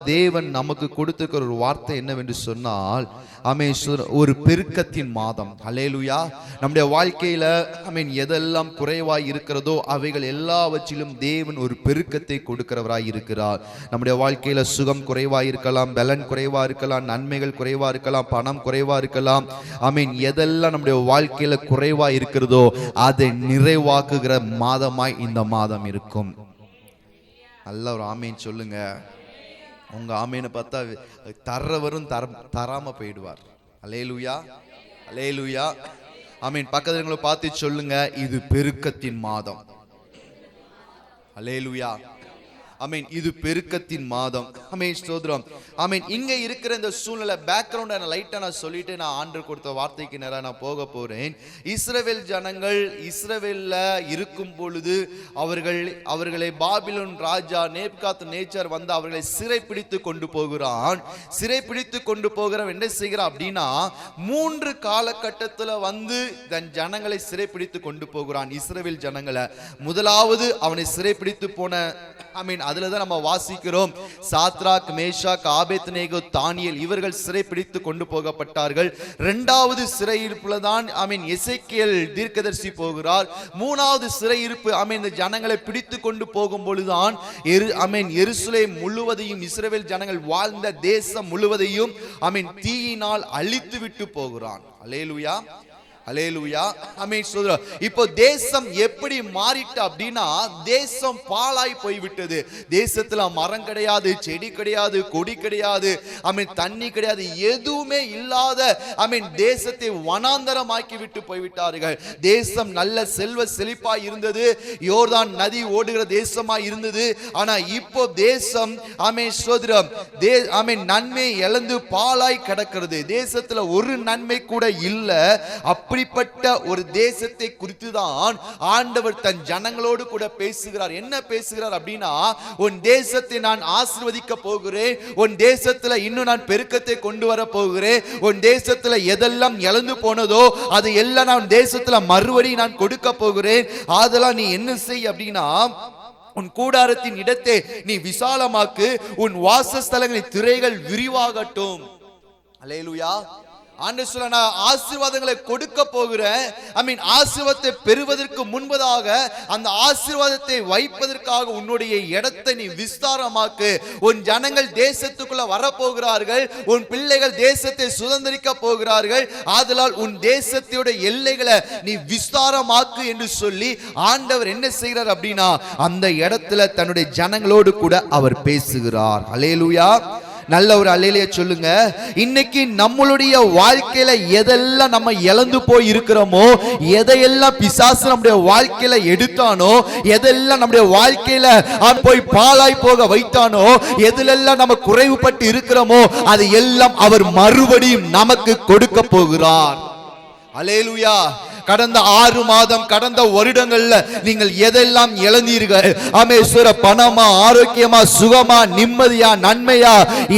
தேவன் நமக்கு கொடுத்திருக்கிற ஒரு வார்த்தை என்னவென்று சொன்னால், ஒரு பெருக்கத்தின் மாதம். ஹல்லேலூயா. நம்முடைய வாழ்க்கையில எதெல்லாம் குறைவாய் இருக்கிறதோ அவைகள் எல்லாவற்றிலும் தேவன் ஒரு பெருக்கத்தை கொடுக்கிறவராய் இருக்கிறார். நம்முடைய வாழ்க்கையில சுகம் குறைவாய் இருக்கலாம், பலன் குறைவா இருக்கலாம், நன்மைகள் குறைவா இருக்கலாம், பணம் குறைவா இருக்கலாம். எதெல்லாம் நம்முடைய வாழ்க்கையில குறைவா இருக்கிறதோ அதை நிறைவாக்குகிற மாதமாய் இந்த மாதம் இருக்கும். நல்ல ஒரு ஆமீன் சொல்லுங்க. உங்க ஆமீனை பார்த்தா தர்றவரும் தராம போயிடுவார். அல்லேலூயா, அல்லேலூயா. ஆமீன். பக்கத்துல பார்த்து சொல்லுங்க, இது பெருக்கத்தின் மாதம். அல்லேலூயா. ஆமீன். இது பெருக்கத்தின் மாதம். ஆமீன். ஸ்தோத்திரம். ஆமீன். இங்க இருக்கிற இந்த சூழ்நிலை பேக்ரவுண்ட் லைட்டா நான் சொல்லிட்டு நான் ஆண்டவர் கொடுத்த வார்த்தைக்கு நேரா நான் போக போறேன். இஸ்ரவேல் ஜனங்கள் இஸ்ரவேல்ல இருக்கும் பொழுது அவர்களை பாபிலோன் ராஜா நேபுகாத்நேச்சார் வந்து அவர்களை சிறைப்பிடித்து கொண்டு போகிறான். சிறைப்பிடித்து கொண்டு போகிறவன் என்ன செய்கிறான் அப்படின்னா, 3 காலகட்டத்தில் வந்து தன் ஜனங்களை சிறைப்பிடித்து கொண்டு போகிறான். இஸ்ரவேல் ஜனங்களை முதலாவது அவனை சிறைப்பிடித்து போன அதுலதான் நம்ம வாசிக்கிறோம், சாத்ராக், மேஷாக், ஆபேத்நேகோ, தானியேல் இவர்கள் சிறைப்பிடித்து கொண்டு போகப்பட்டார்கள். 2வது சிறையிருப்புல தான் எசேக்கியேல் தீர்க்கதரிசி போகிறார். 3வது சிறையிருப்பு இந்த ஜனங்களை பிடித்து கொண்டு போகும் பொழுதுதான் எருசலேம் முழுவதையும், இஸ்ரவேல் ஜனங்கள் வாழ்ந்த தேசம் முழுவதையும் தீயினால் அழித்து விட்டு போகிறான். அல்லேலூயா, அல்லேலூயா. ஆமென். சோதரா, இப்போ தேசம் எப்படி மாறிட்டு அப்படின்னா, தேசம் பாழாய் போய்விட்டது. தேசத்துல மரம் கிடையாது, செடி கிடையாது, கொடி கிடையாது, தண்ணி கிடையாது, எதுவுமே இல்லாத தேசத்தை வனாந்தரமாக்கி விட்டு போய்விட்டார்கள். தேசம் நல்ல செல்வ செழிப்பாய் இருந்தது, யோர்தான் நதி ஓடுகிற தேசமாய் இருந்தது. ஆனா இப்போ தேசம் சோதரம் நன்மை இழந்து பாழாய் கிடக்கிறது. தேசத்துல ஒரு நன்மை கூட இல்ல. அப்படிப்பட்ட ஒரு தேசத்தை குறித்து தான் ஆண்டவர் தன் ஜனங்களோடு கூட பேசுகிறார். என்ன பேசுகிறார் அப்படின்னா, உன் தேசத்தை நான் ஆசீர்வதிக்க போகிறேன், உன் தேசத்துல இன்னும் நான் பெருக்கத்தை கொண்டு வர போகிறேன், உன் தேசத்துல எதெல்லாம் இழந்து போனதோ அது எல்லாம் நான் தேசத்துல மறுபடியும் நான் கொடுக்க போகிறேன். அதெல்லாம் நீ என்ன செய் அப்படின்னா, உன் கூடாரத்தின் இடத்தை நீ விசாலமாக்கு, உன் வாசஸ்தலங்களின் திரைகள் விரிவாகட்டும். அல்லேலூயா. ஆண்டவர் நான் ஆசீர்வாதங்களை கொடுக்க போகிறேன். ஆசீர்வாதத்தை பெறுவதற்கு முன்பதாக அந்த ஆசீர்வாதத்தை வைப்பதற்காக உன்னுடைய இடத்தை நீ விஸ்தாரமாக்கு. உன் ஜனங்கள் தேசத்துக்குள்ள வரப்போகிறார்கள், உன் பிள்ளைகள் தேசத்தை சுதந்திரிக்க போகிறார்கள். ஆதலால் உன் தேசத்தோட எல்லைகளை நீ விஸ்தாரமாக்கு என்று சொல்லி ஆண்டவர் என்ன செய்கிறார் அப்படின்னா, அந்த இடத்துல தன்னுடைய ஜனங்களோடு கூட அவர் பேசுகிறார். அல்லேலூயா. நல்ல ஒரு அல்லேலூயா சொல்லுங்க. இன்னைக்கு நம்மளுடைய வாழ்க்கையில எதெல்லாம் நம்ம இழந்து போய் இருக்கிறோமோ, எதையெல்லாம் பிசாசு நம்முடைய வாழ்க்கையில எடுத்தானோ, எதெல்லாம் நம்முடைய வாழ்க்கையில போய் பாழாய் போக வைத்தானோ, எதிலெல்லாம் நம்ம குறைவுபட்டு இருக்கிறோமோ அது எல்லாம் அவர் மறுபடியும் நமக்கு கொடுக்க போகிறார். அல்லேலூயா. கடந்த 6 மாதம், கடந்த வருடங்கள்ல நீங்கள் எதெல்லாம் இழந்தீர்கள், பணமா, ஆரோக்கியமா, சுகமா, நிம்மதியா, நன்மையா,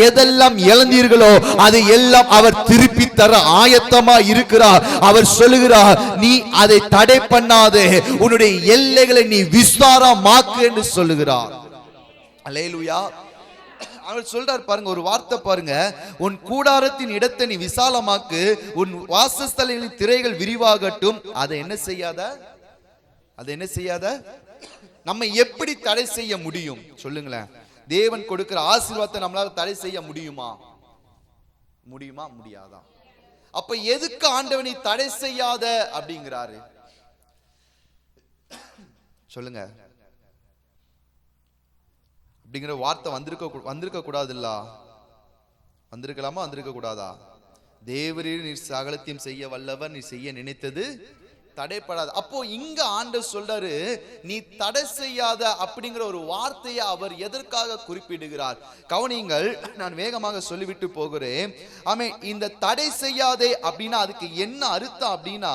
எதெல்லாம் இழந்தீர்களோ அது எல்லாம் அவர் திருப்பி தர ஆயத்தமா இருக்கிறார். அவர் சொல்லுகிறார், நீ அதை தடை பண்ணாதே, உன்னுடைய எல்லைகளை நீ விஸ்தாரமாக்கு என்று சொல்லுகிறார். அல்லேலூயா. அவர் சொல்றார் பாருங்க, ஒரு வார்த்தை பாருங்க, உன் கூடாரத்தின் இடத்தை நீ விசாலமாக்கு, உன் வாசஸ்தலங்களின் திரைகள் விரிவாகட்டும். அதை என்ன செய்யாத, அதை என்ன செய்யாத, நம்ம எப்படி தடை செய்ய முடியும் சொல்லுங்களேன்? தேவன் கொடுக்கிற ஆசீர்வாதத்தை நம்மளால தடை செய்ய முடியுமா? முடியுமா? முடியாதா? அப்ப எதுக்கு ஆண்டவனை தடை செய்யாத அப்படிங்கிறாரு சொல்லுங்க? அப்படிங்கிற வார்த்தை வந்திருக்க கூடாதுல்ல? வந்திருக்கலாமா? வந்திருக்க கூடாதா? தேவரீர் நீர் சகலத்தையும் செய்ய வல்லவர், நீ செய்ய நினைத்தது தடைப்படாது. அப்போ இங்க ஆண்டவர் சொல்றாரு, நீ தடை செய்யாத அப்படிங்கிற ஒரு வார்த்தையை அவர் எதற்காக குறிப்பிடுகிறார்? கவனிங்கள், நான் வேகமாக சொல்லிவிட்டு போகிறேன். இந்த தடை செய்யாதே அப்படின்னா அதுக்கு என்ன அர்த்தம் அப்படின்னா,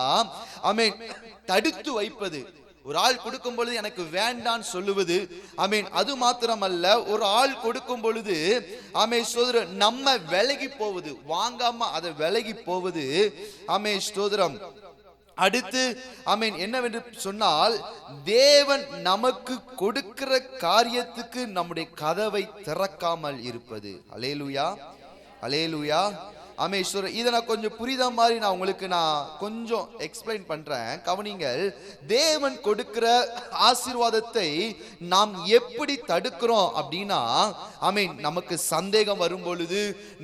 தடுத்து வைப்பது. ஒரு ஆள் கொடுக்கும் பொழுது எனக்கு வேண்டான்னு சொல்லுவது. அது மாத்திரமல்ல, ஒரு ஆள் கொடுக்கும் பொழுது ஸ்தோத்திரம் நம்ம விலகி போவது, வாங்காம அதை விலகி போவது. ஸ்தோத்திரம் அடுத்து என்னவென்று சொன்னால், தேவன் நமக்கு கொடுக்கிற காரியத்துக்கு நம்முடைய கதவை திறக்காமல் இருப்பது. அல்லேலூயா, அல்லேலூயா. ஆமென். இதை நான் கொஞ்சம் புரித மாதிரி நான் உங்களுக்கு கொஞ்சம் எக்ஸ்பிளைன் பண்றேன், கவனிங்கள். தேவன் கொடுக்கிற ஆசீர்வாதத்தை நாம் எப்படி தடுக்கிறோம் அப்படின்னா, நமக்கு சந்தேகம் வரும் பொழுது,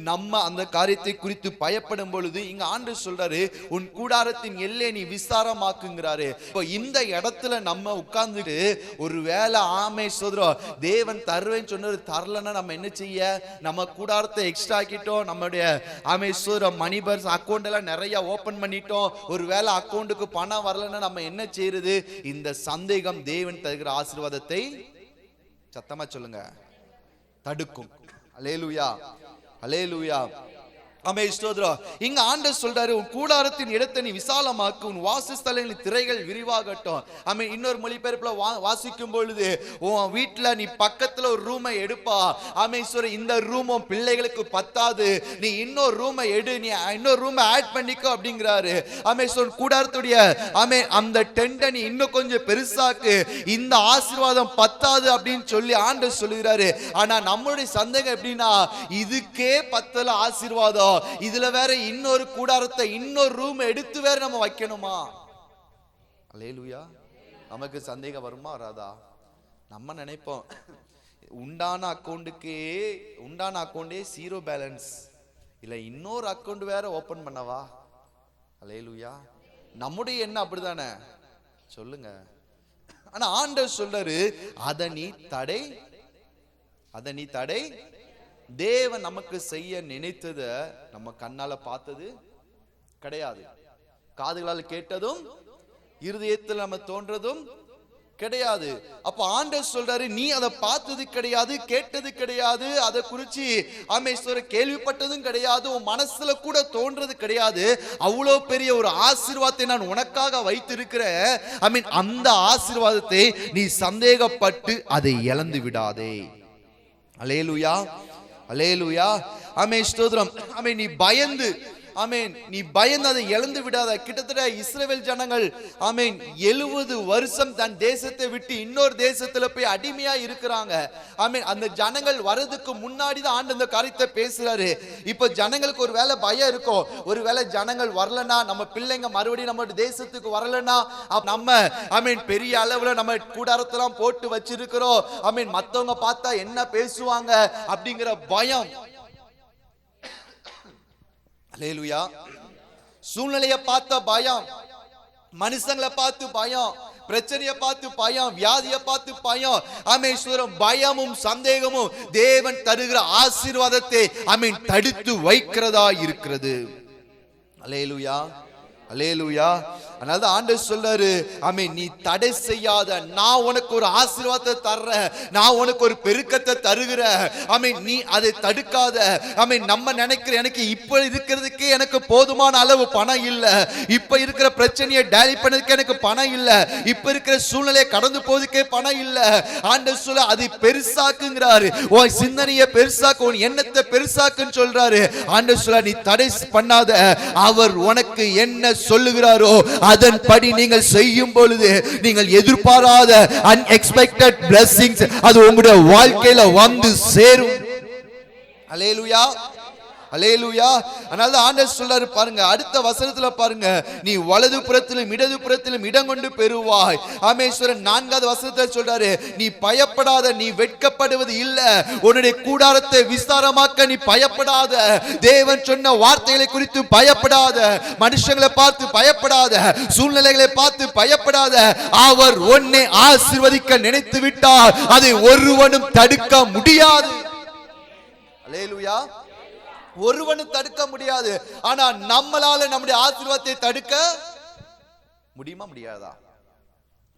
நம்ம அந்த காரியத்தை குறித்து பயப்படும் பொழுது, இங்க ஆண்டவர் சொல்றாரு, உன் கூடாரத்தின் எல்லை நீ விசாரமாக்குங்கிறாரு. இப்போ இந்த இடத்துல நம்ம உட்கார்ந்துட்டு ஒருவேளை சோதரம் தேவன் தருவேன்னு சொன்னது தரலன்னா நம்ம என்ன செய்ய? நம்ம கூடாரத்தை எக்ஸ்ட்ரா ஆக்கிட்டோம், நம்முடைய மணிபர்ஸ் அக்கௌண்ட் எல்லாம் நிறைய ஓபன் பண்ணிட்டோம், ஒருவேளை அக்கௌண்ட்டுக்கு பணம் வரலன்னா நம்ம என்ன செய்யறது? இந்த சந்தேகம் தேவன் தருகிற ஆசீர்வாதத்தை, சத்தமா சொல்லுங்க, தடுக்கும். அல்லேலூயா, அல்லேலூயா. இங்க ஆண்டவர் சொல்றாரு, உன் கூடாரத்தின் இடத்தை நீ விசாலமாக்கு, உன் வாசஸ்தலங்களின் திரைகள் விரிவாகட்டும். இன்னொரு மொழிபெயர்ப்புல வாசிக்கும் பொழுது, உன் வீட்டுல நீ பக்கத்துல ஒரு ரூமை எடுப்பா. இந்த ரூமும் பிள்ளைகளுக்கு பத்தாது, நீ இன்னொரு ரூமை எடு, நீ இன்னொரு ரூமை ஆட் பண்ணிக்கோ அப்படிங்கிறாரு. கூடாரத்துடைய அந்த டெண்டை நீ இன்னும் கொஞ்சம் பெருசாக்கு, இந்த ஆசீர்வாதம் பத்தாது அப்படின்னு சொல்லி ஆண்டவர் சொல்லுகிறாரு. ஆனா நம்மளுடைய சந்தேகம் எப்படின்னா, இதுக்கே பத்தல ஆசீர்வாதம், இதுல வேற இன்னொரு கூடாரத்தை, இன்னொரு ரூம் எடுத்து வேற நம்ம வைக்கணுமா? அல்லேலூயா. நமக்கு சந்தேகம் வருமா வராதா? நம்ம நினைப்போம், உண்டான அக்கௌண்டே ஜீரோ பேலன்ஸ், இல்ல இன்னொரு அக்கௌண்ட் வேற ஓபன் பண்ணவா? அல்லேலூயா. நம்முடைய என்ன அப்படிதானே? சொல்லுங்க. ஆனா ஆண்டவர் சொல்றாரு, அதை நீ தடை. தேவன் நமக்கு செய்ய நினைத்ததை நம்ம கண்ணால பார்த்தது கிடையாது, காதுகளால் கேட்டதும் இருதயத்தில் நம்ம தோன்றதும் கிடையாது. அப்ப ஆண்டவர் சொல்றாரு, நீ அதை பார்த்தது கிடையாது, கேட்டது கிடையாது, அதை குறிச்சு கேள்விப்பட்டதும் கிடையாது, உன் மனசுல கூட தோன்றது கிடையாது. அவ்வளவு பெரிய ஒரு ஆசீர்வாதத்தை நான் உனக்காக வைத்திருக்கிறேன். அந்த ஆசீர்வாதத்தை நீ சந்தேகப்பட்டு அதை இழந்து விடாதே. அல்லேலூயா, அல்லேலூயா. ஸ்தோத்திரம். நீ பயந்து அதை இழந்து விடாத. கிட்டத்தட்ட இஸ்ரவேல் ஜனங்கள் 70 வருஷம் தன் தேசத்தை விட்டு இன்னொரு தேசத்துல போய் அடிமையா இருக்கிறாங்க. அந்த ஜனங்கள் வரதுக்கு முன்னாடி தான் ஆண்டு இந்த காரியத்தை பேசுறாரு. இப்ப ஜனங்களுக்கு ஒரு வேளை பயம் இருக்கும், ஒருவேளை ஜனங்கள் வரலன்னா, நம்ம பிள்ளைங்க மறுபடியும் நம்ம தேசத்துக்கு வரலன்னா, நம்ம பெரிய அளவுல நம்ம கூடாரத்தெல்லாம் போட்டு வச்சிருக்கிறோம், மத்தவங்க பார்த்தா என்ன பேசுவாங்க அப்படிங்கிற பயம். அல்லேலூயா. சூழ்நிலையை பார்த்த பயம், மனுஷங்களை பார்த்து பயம், பிரச்சனையை பார்த்து பயம், வியாதியை பார்த்து பயம். பயமும் சந்தேகமும் தேவன் தருகிற ஆசீர்வாதத்தை தடுத்து வைக்கிறதா இருக்கிறது. அல்லேலூயா, அல்லேலூயா. அதனால ஆண்டவர் சொல்றாரு, நீ தடை செய்யாத, நான் உனக்கு ஒரு ஆசீர்வாதத்தை தர்றேன், நான் உனக்கு ஒரு பெருக்கத்தை தருகிறேன், நீ அதை தடுக்காத. நம்ம நினைக்கிற, எனக்கு இப்ப இருக்கிறதுக்கே எனக்கு போதுமான அளவு பணம் இல்ல, இப்ப இருக்கிற பிரச்சனையை டேலி பண்ணதுக்கு எனக்கு பணம் இல்ல, இப்ப இருக்கிற சூழ்நிலையை கடந்து போறதுக்கே பணம் இல்ல. ஆண்டவர் சொல்ல, அதை பெருசாக்குங்கிறாரு, உன் சிந்தனையை பெருசாக்கு, உன் எண்ணத்தை பெருசாக்குன்னு சொல்றாரு. ஆண்டவர் சொல்ல, நீ தடை பண்ணாத, அவர் உனக்கு என்ன சொல்லுகிறாரோ அதன்படி நீங்கள் செய்யும் பொழுது நீங்கள் எதிர்பாராத unexpected blessings அது உங்களுடைய வாழ்க்கையில வந்து சேரும். அல்லேலூயா, அல்லேலூயா. அதனால ஆண்டவர் சொல்றாரு பாருங்க, அடுத்த வசனத்துல பாருங்க, நீ வலது புறத்திலும் இடது புறத்திலும் இடம் கொண்டு பெறுவாய். ஆமென். 4வது வசனத்துல சொல்றாரு, நீ பயப்படாத, நீ வெட்கப்படுவது இல்ல, உன்னுடைய கூடாரத்தை விஸ்தாரமாக்க நீ பயப்படாத. தேவன் சொன்ன வார்த்தைகளை குறித்து பயப்படாத, மனுஷங்களை பார்த்து பயப்படாத, சூழ்நிலைகளை பார்த்து பயப்படாத. அவர் உன்னை ஆசீர்வதிக்க நினைத்து விட்டார், அதை ஒருவனும் தடுக்க முடியாது. அல்லேலூயா. ஒருவனும் தடுக்க முடியாது. ஆனா நம்மளால நம்முடைய ஆசீர்வாதத்தை தடுக்க முடியுமா, முடியாதா?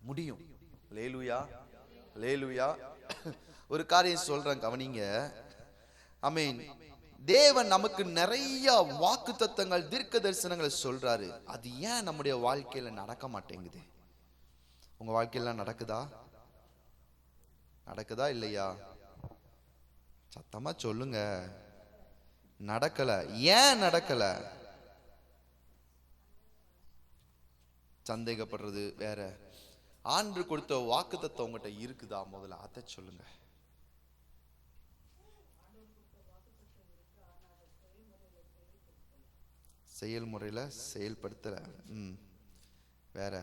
முடியும். அல்லேலூயா, அல்லேலூயா. ஒரு காரியம் சொல்றேன், கவனிங்க. தேவன் நமக்கு நிறைய வாக்குத்தத்தங்கள், தீர்க்க தரிசனங்களை சொல்றாரு. அது ஏன் நம்முடைய வாழ்க்கையில நடக்க மாட்டேங்குது? உங்க வாழ்க்கையில நடக்குதா இல்லையா? சத்தமா சொல்லுங்க. நடக்கல. ஏன் நடக்கல? சந்தேகப்படுறது வேற. ஆண்டு கொடுத்த வாக்குத்தத்தம் உங்ககிட்ட இருக்குதா? முதல்ல அதை சொல்லுங்க. செயல்முறையில செயல்படுத்தல. வேற,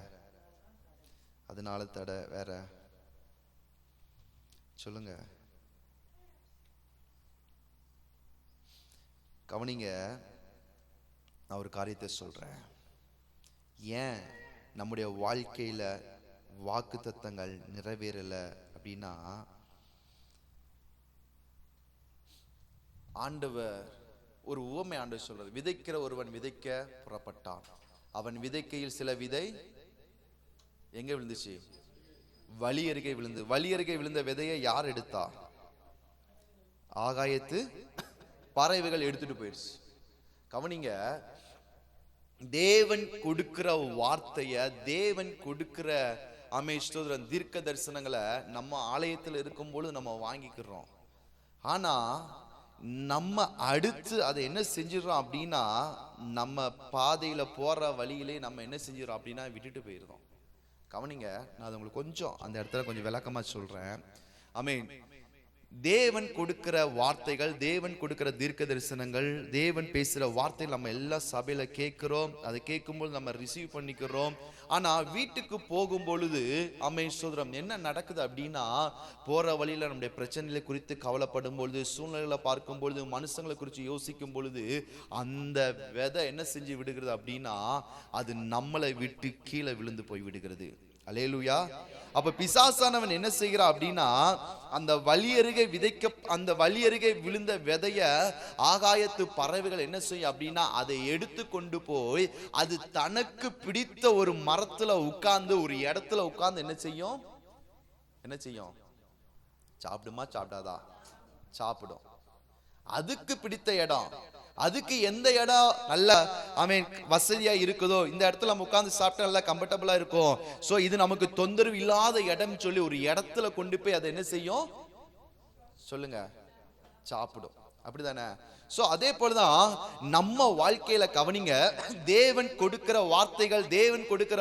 அதனால தடை வேற, சொல்லுங்க. கவனிங்க, நான் ஒரு காரியத்தை சொல்றேன். ஏன் நம்முடைய வாழ்க்கையில வாக்குத்தத்தங்கள் நிறைவேறல அப்படின்னா, ஆண்டவர் ஒரு உவமை ஆண்டவர் சொல்றாரு. விதைக்கிற ஒருவன் விதைக்க புறப்பட்டான். அவன் விதைக்கையில் சில விதை எங்க விழுந்துச்சு? வழி அருகே விழுந்து. வழி அருகே விழுந்த விதையை யார் எடுத்தா? ஆகாயத்து பறவைகள் எடுத்துட்டு போயிடுச்சு. கவனிங்க, தேவன் கொடுக்கிற வார்த்தைய, தேவன் கொடுக்கிற ஸ்தோத்திரம் தீர்க்க தரிசனங்களை நம்ம ஆலயத்தில் இருக்கும்போது நம்ம வாங்கிக்கிறோம். ஆனா நம்ம அடுத்து அதை என்ன செஞ்சிடறோம் அப்படின்னா, நம்ம பாதையில போற வழியிலே நம்ம என்ன செஞ்சிடறோம் அப்படின்னா விட்டுட்டு போயிடுறோம். கவனிங்க, நான் அதை உங்களுக்கு கொஞ்சம் அந்த இடத்துல கொஞ்சம் விளக்கமா சொல்றேன். ஆமென். தேவன் கொடுக்கிற வார்த்தைகள், தேவன் கொடுக்கிற தீர்க்க தரிசனங்கள், தேவன் பேசுற வார்த்தைகள் நம்ம எல்லா சபையில கேட்கிறோம். அதை கேட்கும்போது நம்ம ரிசீவ் பண்ணிக்கிறோம். ஆனா வீட்டுக்கு போகும் பொழுது சோதரம் என்ன நடக்குது அப்படின்னா, போற வழியில நம்முடைய பிரச்சனைகளை குறித்து கவலைப்படும் பொழுது, சூழ்நிலைகளை பார்க்கும் பொழுது, மனுஷங்களை குறித்து யோசிக்கும் பொழுது, அந்த விதை என்ன செஞ்சு விடுகிறது அப்படின்னா, அது நம்மளை விட்டு கீழே விழுந்து போய் விடுகிறது. அல்லேலூயா. அப்ப பிசாசானவன் என்ன செய்கிறான் அப்படின்னா, அந்த வழி அருகே அந்த வழி அருகே விழுந்த விதைய ஆகாயத்து பறவைகள் என்ன செய்யும் அப்படின்னா, அதை எடுத்து கொண்டு போய் அது தனக்கு பிடித்த ஒரு மரத்துல உட்கார்ந்து, ஒரு இடத்துல உட்கார்ந்து என்ன செய்யும்? சாப்பிடுமா? சாப்பிடாதா? சாப்பிடும். அதுக்கு பிடித்த இடம், அதுக்கு எந்த இடம் நல்ல வசதியா இருக்குதோ, இந்த இடத்துல நம்ம உட்கார்ந்து சாப்பிட்டா நல்லா கம்ஃபர்டபுளா இருக்கும். சோ இது நமக்கு தொந்தரவு இல்லாத இடம் சொல்லி ஒரு இடத்துல கொண்டு போய் அதை என்ன செய்யும்? சொல்லுங்க, சாப்பிடும். அப்படிதானே? சோ அதே போலதான் நம்ம வாழ்க்கையில கவனிங்க, தேவன் கொடுக்கிற வார்த்தைகள், தேவன் கொடுக்கிற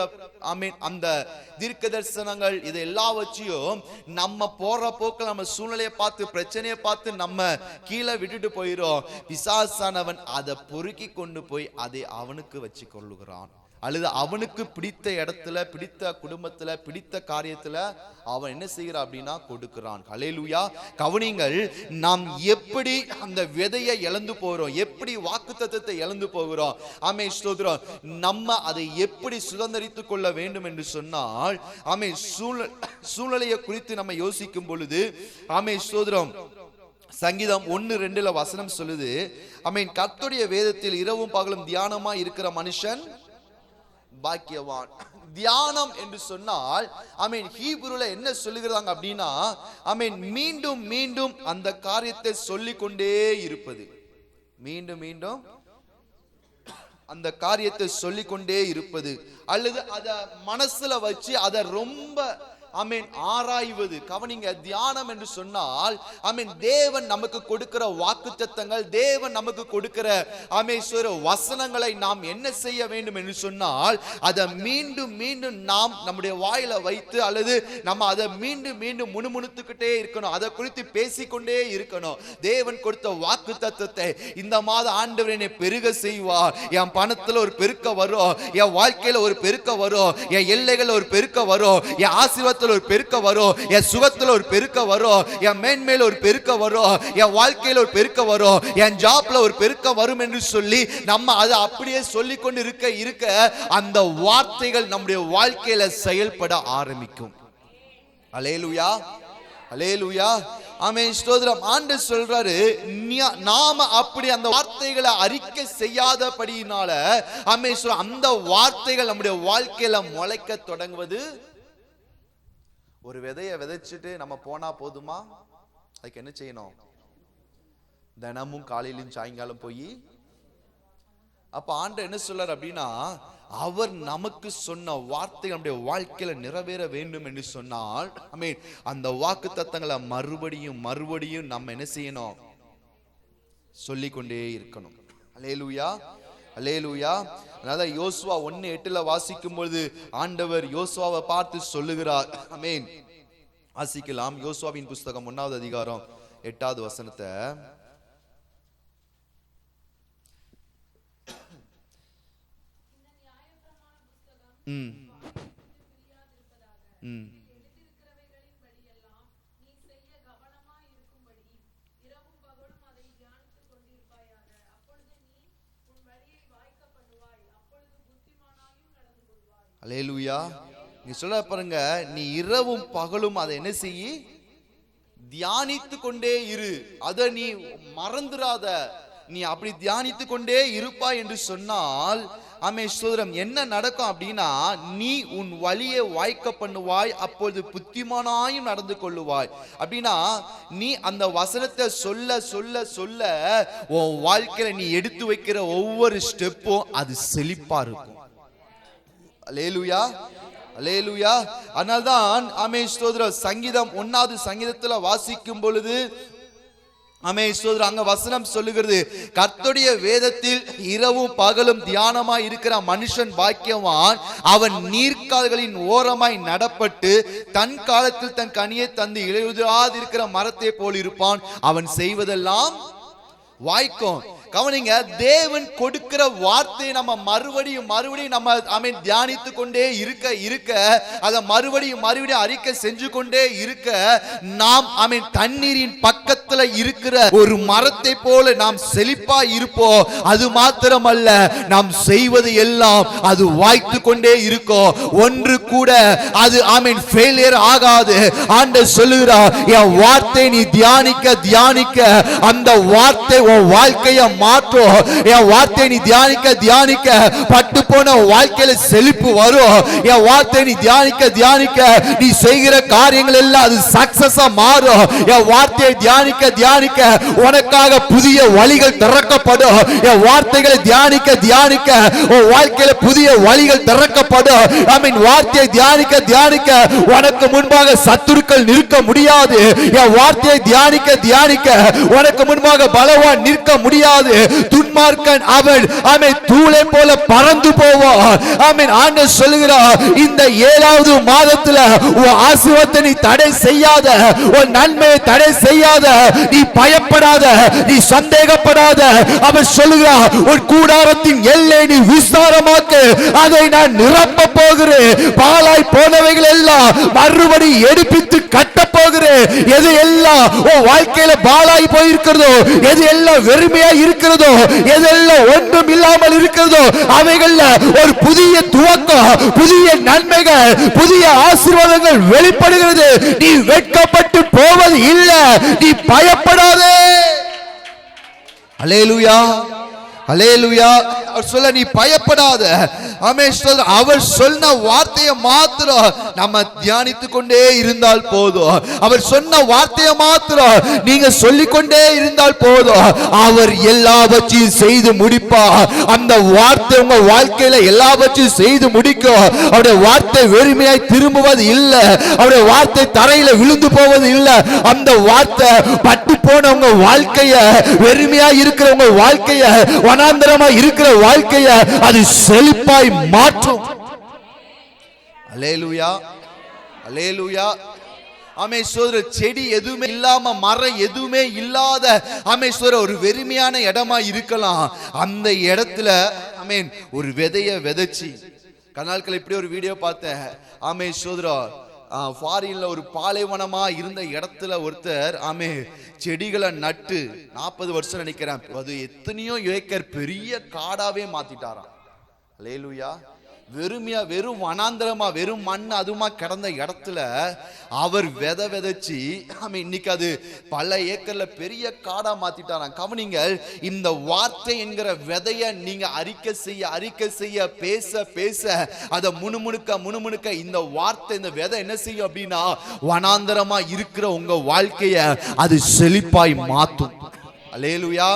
அந்த தீர்க்க தரிசனங்கள், இது எல்லாவற்றையும் நம்ம போற போக்கில் நம்ம சூழ்நிலையை பார்த்து, பிரச்சனையை பார்த்து நம்ம கீழே விட்டுட்டு போயிரும். பிசாசானவன் அதை பொறுக்கி கொண்டு போய் அதை அவனுக்கு வச்சு கொள்ளுகிறான். அல்லது அவனுக்கு பிடித்த இடத்துல, பிடித்த குடும்பத்துல, பிடித்த காரியத்துல அவன் என்ன செய்கிறான் அப்படின்னா கொடுக்கிறான். ஹல்லேலூயா. கவனிங்கள், நாம் எப்படி அந்த விதையை இழந்து போகிறோம், எப்படி வாக்குத்தத்தத்தை இழந்து போகிறோம். ஸ்தோத்திரம். நம்ம அதை எப்படி சுதந்திரித்துக் கொள்ள வேண்டும் என்று சொன்னால், சூழ்நிலையை குறித்து நம்ம யோசிக்கும் பொழுது, ஸ்தோத்திரம், சங்கீதம் 1:2 வசனம் சொல்லுது, கர்த்தருடைய வேதத்தில் இரவும் பகலும் தியானமா இருக்கிற மனுஷன் பாக்கியவான். தியானம் என்று சொன்னால் ஹீப்ருல என்ன சொல்லுகிறாங்க அப்படின்னா, மீண்டும் மீண்டும் அந்த காரியத்தை சொல்லிக் கொண்டே இருப்பது. மீண்டும் மீண்டும் அந்த காரியத்தை சொல்லிக் கொண்டே இருப்பது, அல்லது அத மனசுல வச்சு அதை ரொம்ப ஆராய்வது. கவனிங்க, தியானம் என்று சொன்னால் தேவன் நமக்கு கொடுக்கிற வாக்குத்தத்தங்கள், தேவன் நமக்கு கொடுக்கிற வசனங்களை நாம் என்ன செய்ய வேண்டும் என்று சொன்னால், அதை மீண்டும் மீண்டும் நாம் நம்முடைய வாயில வைத்து, அல்லது நம்ம அதை மீண்டும் மீண்டும் முணுமுணுத்துக்கிட்டே இருக்கணும், அதை குறித்து பேசிக்கொண்டே இருக்கணும். தேவன் கொடுத்த வாக்குத்தத்தத்தை, இந்த மாத ஆண்டவர் என்னை பெருக செய்வார், என் பணத்துல ஒரு பெருக்க வரும், என் வாழ்க்கையில ஒரு பெருக்க வரும், என் எல்லைகள் ஒரு பெருக்க வரும், என் ஆசீர்வாதத்துல ஒரு பெருக்க வரும், என் சுகத்துல ஒரு பெருக்க வரும், என் மேன்மையில ஒரு பெருக்க வரும், என் வாழ்க்கையில ஒரு பெருக்க வரும், என் ஜாப்ல ஒரு பெருக்க வரும் என்று சொல்லி நம்ம அதை அப்படியே சொல்லிக் கொண்டு இருக்க அந்த வார்த்தைகள் நம்முடைய வாழ்க்கையில செயல்பட ஆரம்பிக்கும். அல்லேலூயா, அல்லேலூயா, ஆமென், ஸ்தோத்திரம். ஆண்டவர் சொல்றாரு, நாம அப்படி அந்த வார்த்தைகளை அறிக்கை செய்யாதபடியினால அந்த வார்த்தைகள் நம்முடைய வாழ்க்கையில முளைக்க தொடங்குவது. ஒரு விதையை விதைச்சிட்டு நம்ம போனா போதுமா? அதுக்கு என்ன செய்யணும்? தினமும் காலையிலும் சாயங்காலம் போய். அப்ப ஆண்டவர் என்ன சொல்றார் அப்படின்னா, அவர் நமக்கு சொன்ன வார்த்தை நம்முடைய வாழ்க்கையில நிறைவேற வேண்டும் என்று சொன்னால், அந்த வாக்குத்தத்தங்களை மறுபடியும் மறுபடியும் நம்ம என்ன செய்யணும்? சொல்லிக்கொண்டே இருக்கணும். அல்லேலூயா. அல்லேலூயா. அதனால யோசுவா 1:8 வாசிக்கும் பொழுது ஆண்டவர் யோசுவாவை பார்த்து சொல்லுகிறார். ஆமென். வாசிக்கலாம். யோசுவாவின் புஸ்தகம் 1வது அதிகாரம் 8வது வசனத்தை. அல்லேலூயா. நீ சொல்ல பாருங்க, நீ இரவும் பகலும் அதை என்ன செய்ய, தியானித்து கொண்டே இரு. அதை நீ மறந்துடாத. நீ அப்படி தியானித்து கொண்டே இருப்பாய் என்று சொன்னால் ஆமென் ஸ்தோத்திரம், என்ன நடக்கும் அப்படின்னா, நீ உன் வழியை வாய்க்க பண்ணுவாய், அப்பொழுது புத்திமானாயும் நடந்து கொள்ளுவாய். அப்படின்னா நீ அந்த வசனத்தை சொல்ல சொல்ல சொல்ல உன் வாழ்க்கையில நீ எடுத்து வைக்கிற ஒவ்வொரு ஸ்டெப்பும் அது செழிப்பா இருக்கும். அல்லேலூயா, அல்லேலூயா. அதனால்தான் ஆமென் ஸ்தோத்திரம், சங்கீதம் 1வது சங்கீதத்துல வாசிக்கும் பொழுது ஆமென் ஸ்தோத்திரம், அங்க வசனம் சொல்லுகிறது, கர்த்தருடைய வேதத்தில் இரவும் பகலும் தியானமாய் இருக்கிற மனுஷன் பாக்கியவான், அவன் நீர்க்கால்களின் ஓரமாய் நடப்பட்டு தன் காலத்தில் தன் கனியை தந்து இலையுதிராது இருக்கிற மரத்தை போல் இருப்பான், அவன் செய்வதெல்லாம் வாய்க்கும். கவனிங்க, தேவன் கொடுக்கிற வார்த்தையை நம்ம மறுபடியும் நம்ம தியானித்து கொண்டே இருக்க இருக்க, அதை மறுபடியும் அறிக்கை செஞ்சு கொண்டே இருக்க, நாம் தண்ணீரின் பக்கத்துல இருக்கிற ஒரு மரத்தை போல நாம் செழிப்பா இருப்போம். அது மாத்திரமல்ல, நாம் செய்வது எல்லாம் அது வாய்த்து கொண்டே இருக்கும். ஒன்று கூட அது ஃபெயிலியர் ஆகாது. ஆண்டவர் சொல்லுகிறார், என் வார்த்தை நீ தியானிக்க தியானிக்க அந்த வார்த்தை உன் வாழ்க்கையை மாற்றும். என் வார்த்தை நீ தியானிக்க தியானிக்க பட்டு போன வாழ்க்கையில செழிப்பு வரும். என் வார்த்தை நீ தியானிக்க தியானிக்க நீ செய்கிற காரியங்கள் எல்லாம் அது சக்சஸா மாறும். என் வார்த்தையை தியானிக்க தியானிக்க உனக்காக புதிய வழிகள் திறக்கப்படும். என் வார்த்தைகளை தியானிக்க தியானிக்க உன் வாழ்க்கையில புதிய வழிகள் திறக்கப்படும். வார்த்தையை தியானிக்க தியானிக்க உனக்கு முன்பாக சத்துருக்கள் நிற்க முடியாது. என் வார்த்தையை தியானிக்க தியானிக்க உனக்கு முன்பாக பலவான் நிற்க முடியாது. துன்மார்க்கன் அவன் தூளை போல பறந்து போவான். ஆண்டவர் சொல்லுகிறார், இந்த 7வது மாதத்துல உன் ஆசீர்வாதத்தை நீ தடை செய்யாத, உன் நன்மையை தடை செய்யாத, நீ பயப்படாத, நீ சந்தேகப்படாத. அவன் சொல்லுகிறார், உன் கூடாரத்தின் எல்லை நீ விஸ்தாரமாக்கு, அதை நான் நிரப்ப போகிறேன். பாழாய் போனவைகள் எல்லாம் மறுபடி எடுப்பித்து கட்ட போகிறேன். எது எல்லாம் உன் வாழ்க்கையில பாழாய் போயிருக்கிறதோ, எது எல்லாம் வெறுமையா இருக்கிறதோ, எதெல்லாம் ஒன்றும் இல்லாமல் இருக்கிறதோ, அவைகள்ல ஒரு புதிய துவக்கம், புதிய நன்மைகள், புதிய ஆசீர்வாதங்கள் வெளிப்படுகிறது. நீ வெட்கப்பட்டு போவது இல்லை, நீ பயப்படாதே. அல்லேலூயா, அல்லேலூயா. அவர் சொல்ல, நீ பயப்படாத. அவர் சொன்ன வார்த்தையை மாத்திரம் நம்ம தியானித்து கொண்டே இருந்தால் போதும். அவர் சொன்ன வார்த்தையை மாத்திரம் நீங்க சொல்லிக்கொண்டே இருந்தால் போதும். அவர் எல்லாவற்றையும் செய்து முடிப்பார். அந்த வார்த்தை உங்க வாழ்க்கையில எல்லாவற்றையும் செய்து முடிக்கும். அவருடைய வார்த்தை வெறுமையாய் திரும்புவது இல்லை. அவருடைய வார்த்தை தரையில விழுந்து போவது இல்லை. அந்த வார்த்தை பட்டு போன உங்க வாழ்க்கைய, வெறுமையாய் இருக்கிற உங்க வாழ்க்கைய, வனாந்தரமாய் இருக்கிற வாழ்க்கைய அது செழிப்பாய் மாற்றும். அல்லேலூயா, அல்லேலூயா. செடி எதுவுமே இல்லாம, மரம் எதுவுமே இல்லாத ஒரு வெறுமையான இடமா இருக்கலாம். அந்த இடத்துல ஒரு விதைய விதைச்சி, கனால்கள் இப்படி ஒரு வீடியோ பார்த்தேன். ஃபாரின்ல ஒரு பாலைவனமா இருந்த இடத்துல ஒருத்தர் செடிகளை நட்டு 40 வருஷம் நினைக்கிறேன், அது எத்தனையோ ஏக்கர் பெரிய காடாவே மாத்திட்டாராம். அல்லேலூயா. வெறுமையா, வெறும் வனாந்திரமா, வெறும் மண் அதுமா கிடந்த இடத்துல அவர் விதைச்சு இன்னைக்கு அது பல ஏக்கர்ல பெரிய காடா மாத்திட்டாராம். கவனிங்கள், இந்த வார்த்தை என்கிற விதைய நீங்க அறிக்கை செய்ய பேச பேச அதை முணுமுணுக்க இந்த வார்த்தை, இந்த விதை என்ன செய்யும் அப்படின்னா, வனாந்திரமா இருக்கிற உங்க வாழ்க்கைய அது செழிப்பாய் மாத்தும். அல்லேலூயா,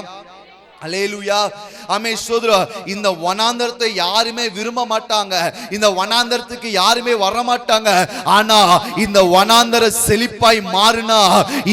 அல்லேலூயா. ஆமென் ஸ்தோத்திரம். இந்த வனாந்தரத்தை யாருமே விரும்ப மாட்டாங்க, இந்த வனாந்தரத்துக்கு யாருமே வர மாட்டாங்க. ஆனா இந்த வனாந்தர செழிப்பாய் மாறினா,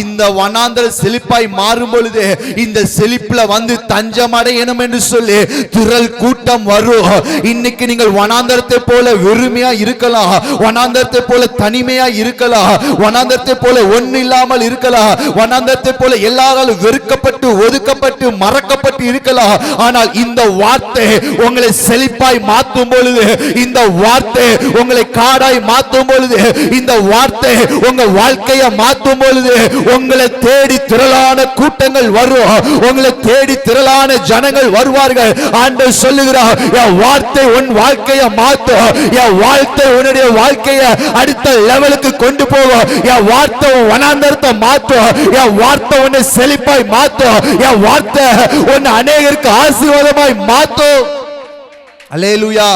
இந்த வனாந்தர செழிப்பாய் மாறும் பொழுது இந்த செழிப்புல வந்து தஞ்சம் அடையணும் என்று சொல்லி திரள் கூட்டம் வரும். இன்னைக்கு நீங்கள் வனாந்தரத்தை போல வெறுமையா இருக்கலாம், வனாந்தரத்தை போல தனிமையா இருக்கலாம், வனாந்தரத்தை போல ஒண்ணு இல்லாமல் இருக்கலாம், வனாந்தரத்தை போல எல்லாராலும் வெறுக்கப்பட்டு ஒதுக்கப்பட்டு மறக்கப்பட்டு இருக்கலாம். ஆனால் இந்த வார்த்தை உங்களை செழிப்பாய் மாற்றும் பொழுது, இந்த வார்த்தை உங்களை காடாய் மாற்றும் பொழுது, இந்த வார்த்தை உங்க வாழ்க்கையை மாற்றும் பொழுது உங்களை தேடி திரளான கூட்டங்கள் வரும், உங்களை தேடி திரளான ஜனங்கள் வருவார்கள். ஆண்டவர் சொல்லுகிறார், என் வார்த்தை உன் வாழ்க்கையை மாற்றும், என் வார்த்தை உன்னுடைய வாழ்க்கையை அடுத்த லெவலுக்கு கொண்டு போகும், என் வார்த்தை உன் வனாந்தரத்தை மாற்றும், என் வார்த்தை உன்னை செழிப்பாய் மாற்றும், என் வார்த்தை உன்னை அநேகருக்கு ஆசீர்வாதமாய் மாற்றும். அல்லேலூயா,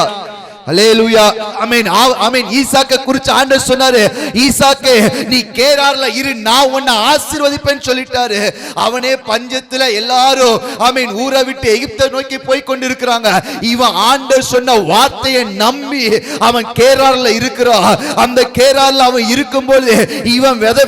அல்லேலூயா. ஆமென், ஆமென். ஈசாக்கை குறித்து ஆண்டவர் சொன்னாரு, ஈசாக்கே நீ கேரார்ல இரு, நான் உன்னை ஆசீர்வதிப்பேன்னு சொல்லிட்டாரு. அவனே பஞ்சத்துல எல்லாரும் ஆமென் ஊரை விட்டு எகிப்தை நோக்கி போய் கொண்டிருக்கிறாங்க. இவன் ஆண்டவர் சொன்ன வார்த்தையை நம்பி அவன் கேரார்ல இருக்கிறான். அந்த கேரார்ல அவன் இருக்கும்போது இவன் விதை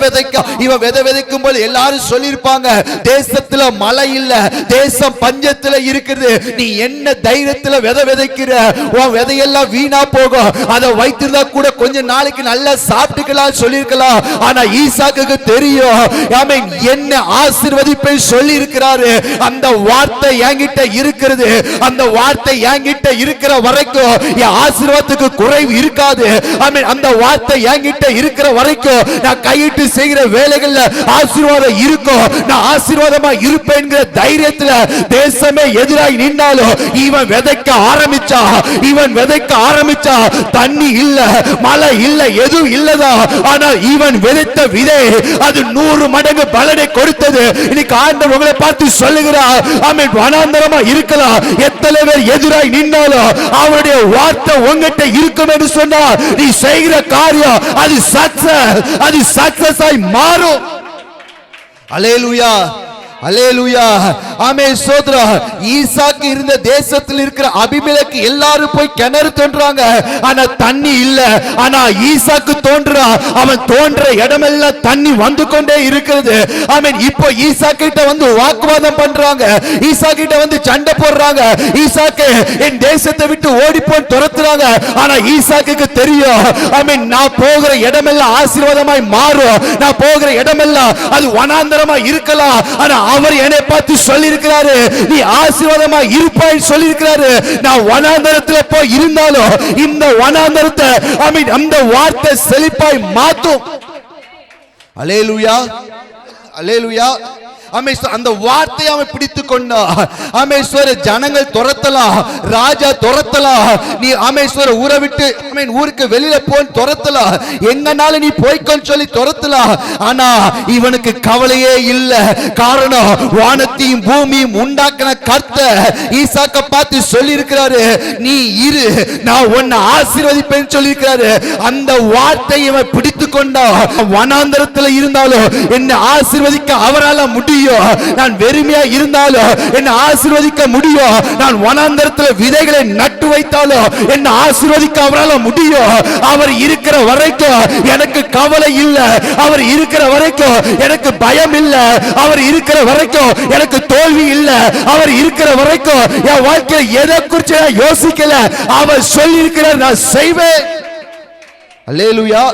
விதைக்கும் போது எல்லாரும் சொல்லியிருப்பாங்க, தேசத்துல மழை இல்ல, தேசம் பஞ்சத்துல இருக்குது, நீ என்ன தைரியத்துல விதைக்கிற, உன் விதையெல்லாம் வீணா போகும், அதை வைத்திருந்தா கூட கொஞ்ச நாளைக்கு நல்லா சாப்பிட்டுக்கலாம் சொல்லிருக்கலாம். ஆனா ஈசாக்குக்கு தெரியும், ஆமென், என்ன ஆசீர்வதிப்பை சொல்லி இருக்கிறாரு, அந்த வார்த்தை என்கிட்ட இருக்கிறது, அந்த வார்த்தை என்கிட்ட இருக்கிற வரைக்கும் என் ஆசீர்வாதத்துக்கு குறைவு இருக்காது. ஆமென், அந்த வார்த்தை என்கிட்ட இருக்கிற வரைக்கும் நான் கையிட்டு செய்கிற வேலைகள்ல ஆசீர்வாதம் இருக்கும், நான் ஆசீர்வாதமா இருப்பேன் என்கிற தைரியத்துல தேசமே எதிராய் நின்றாலும் இவன் விதைக்க ஆரம்பிச்சா, தண்ணி இல்ல, மழை இல்ல, எதுவும் இல்லதா, ஆனால் இவன் விதைத்த விதை அது 100 மடங்கு பலனை கொடுத்தது. இன்னைக்கு ஆண்டவர் உங்களை பார்த்து சொல்லுகிறார், ஆமென், வனாந்தரமா இருக்கலாம், எத்தனை பேர் எதிராய் நின்னாலும் அவருடைய வார்த்தை உங்ககிட்ட இருக்கும் என்று சொன்னார், நீ செய்கிற காரியம் அது சக்சஸ் ஆய் மாறும். அல்லேலூயா, அல்லேலூயா. ஆமென் ஸ்தோத்திரம். ஈசாக்கு இருந்த தேசத்தில் இருக்கிற அபிமெலேக்கு எல்லாரும் போய் கிணறு தோன்றாங்க, ஆனா தண்ணி இல்ல. ஆனா ஈசாக்கு தோன்றா, அவன் தோன்ற இடமெல்லாம் தண்ணி வந்து கொண்டே இருக்கிறது. ஆமென். இப்போ ஈசாக்கு கிட்ட வந்து வாக்குவாதம் பண்றாங்க, ஈசாக்கு கிட்ட வந்து சண்டை போடுறாங்க, ஈசாக்கு என் தேசத்தை விட்டு ஓடிப்போன்னு துரத்துறாங்க. ஆனா ஈசாக்குக்கு தெரியும், ஆமென், நான் போகிற இடமெல்லாம் ஆசீர்வாதமாய் மாறும், நான் போகிற இடமெல்லாம் அது வனாந்தரமா இருக்கலாம். ஆனா அவர் என்னை பார்த்து சொல்லி இருக்கிறாரு, நீ ஆசீர்வாதமா இருப்பாய் சொல்லி இருக்கிறாரு. நான் வனாந்தரத்துல போய் இருந்தாலும் இந்த வனாந்தரத்தை ஆமென் அந்த வார்த்தை செழிப்பாய் மாற்றும். அல்லேலூயா, அல்லேலூயா. அந்த வார்த்தையை அவன் பிடித்துக் கொண்டான். ஆமெஸ்வர ஜனங்கள் துரத்தலாம், ராஜா துரத்தலாம், நீ ஆமெஸ்வர ஊரை விட்டு ஊருக்கு வெளியில போய் துரத்தலாம், எங்கனாலும் நீ போய்க்கொன்னு சொல்லி துரத்தலாம். ஆனா இவனுக்கு கவலையே இல்ல. காரணம், வானத்தையும் பூமியும் உண்டாக்கின கர்த்தர் ஈசாக்க பார்த்து சொல்லி இருக்கிறாரு, நீ இரு, நான் உன்னை ஆசீர்வதிப்பேன்னு சொல்லி இருக்கிறாரு. அந்த வார்த்தையை இவன் பிடித்துக் கொண்டான். வனாந்தரத்தில் இருந்தாலும் என்னை ஆசீர்வதிக்க அவரால் முடியும். நான் வெறுமையா இருந்தாலும் என்னை ஆசீர்வதிக்க முடியும். நான் வனாந்தரத்தில் விதைகளை நட்டு வைத்தாலும் என்னை ஆசீர்வதிக்க அவரால் முடியும். அவர் இருக்கிற வரைக்கும் எனக்கு கவலை இல்லை, அவர் இருக்கிற வரைக்கும் எனக்கு பயம் இல்லை, அவர் இருக்கிற வரைக்கும் எனக்கு தோல்வி இல்லை, அவர் இருக்கிற வரைக்கும் என் வாழ்க்கையில் எதை குறித்து நான் யோசிக்கல, அவர் சொல்லி இருக்கிறார், நான் செய்வேன். அல்லேலூயா,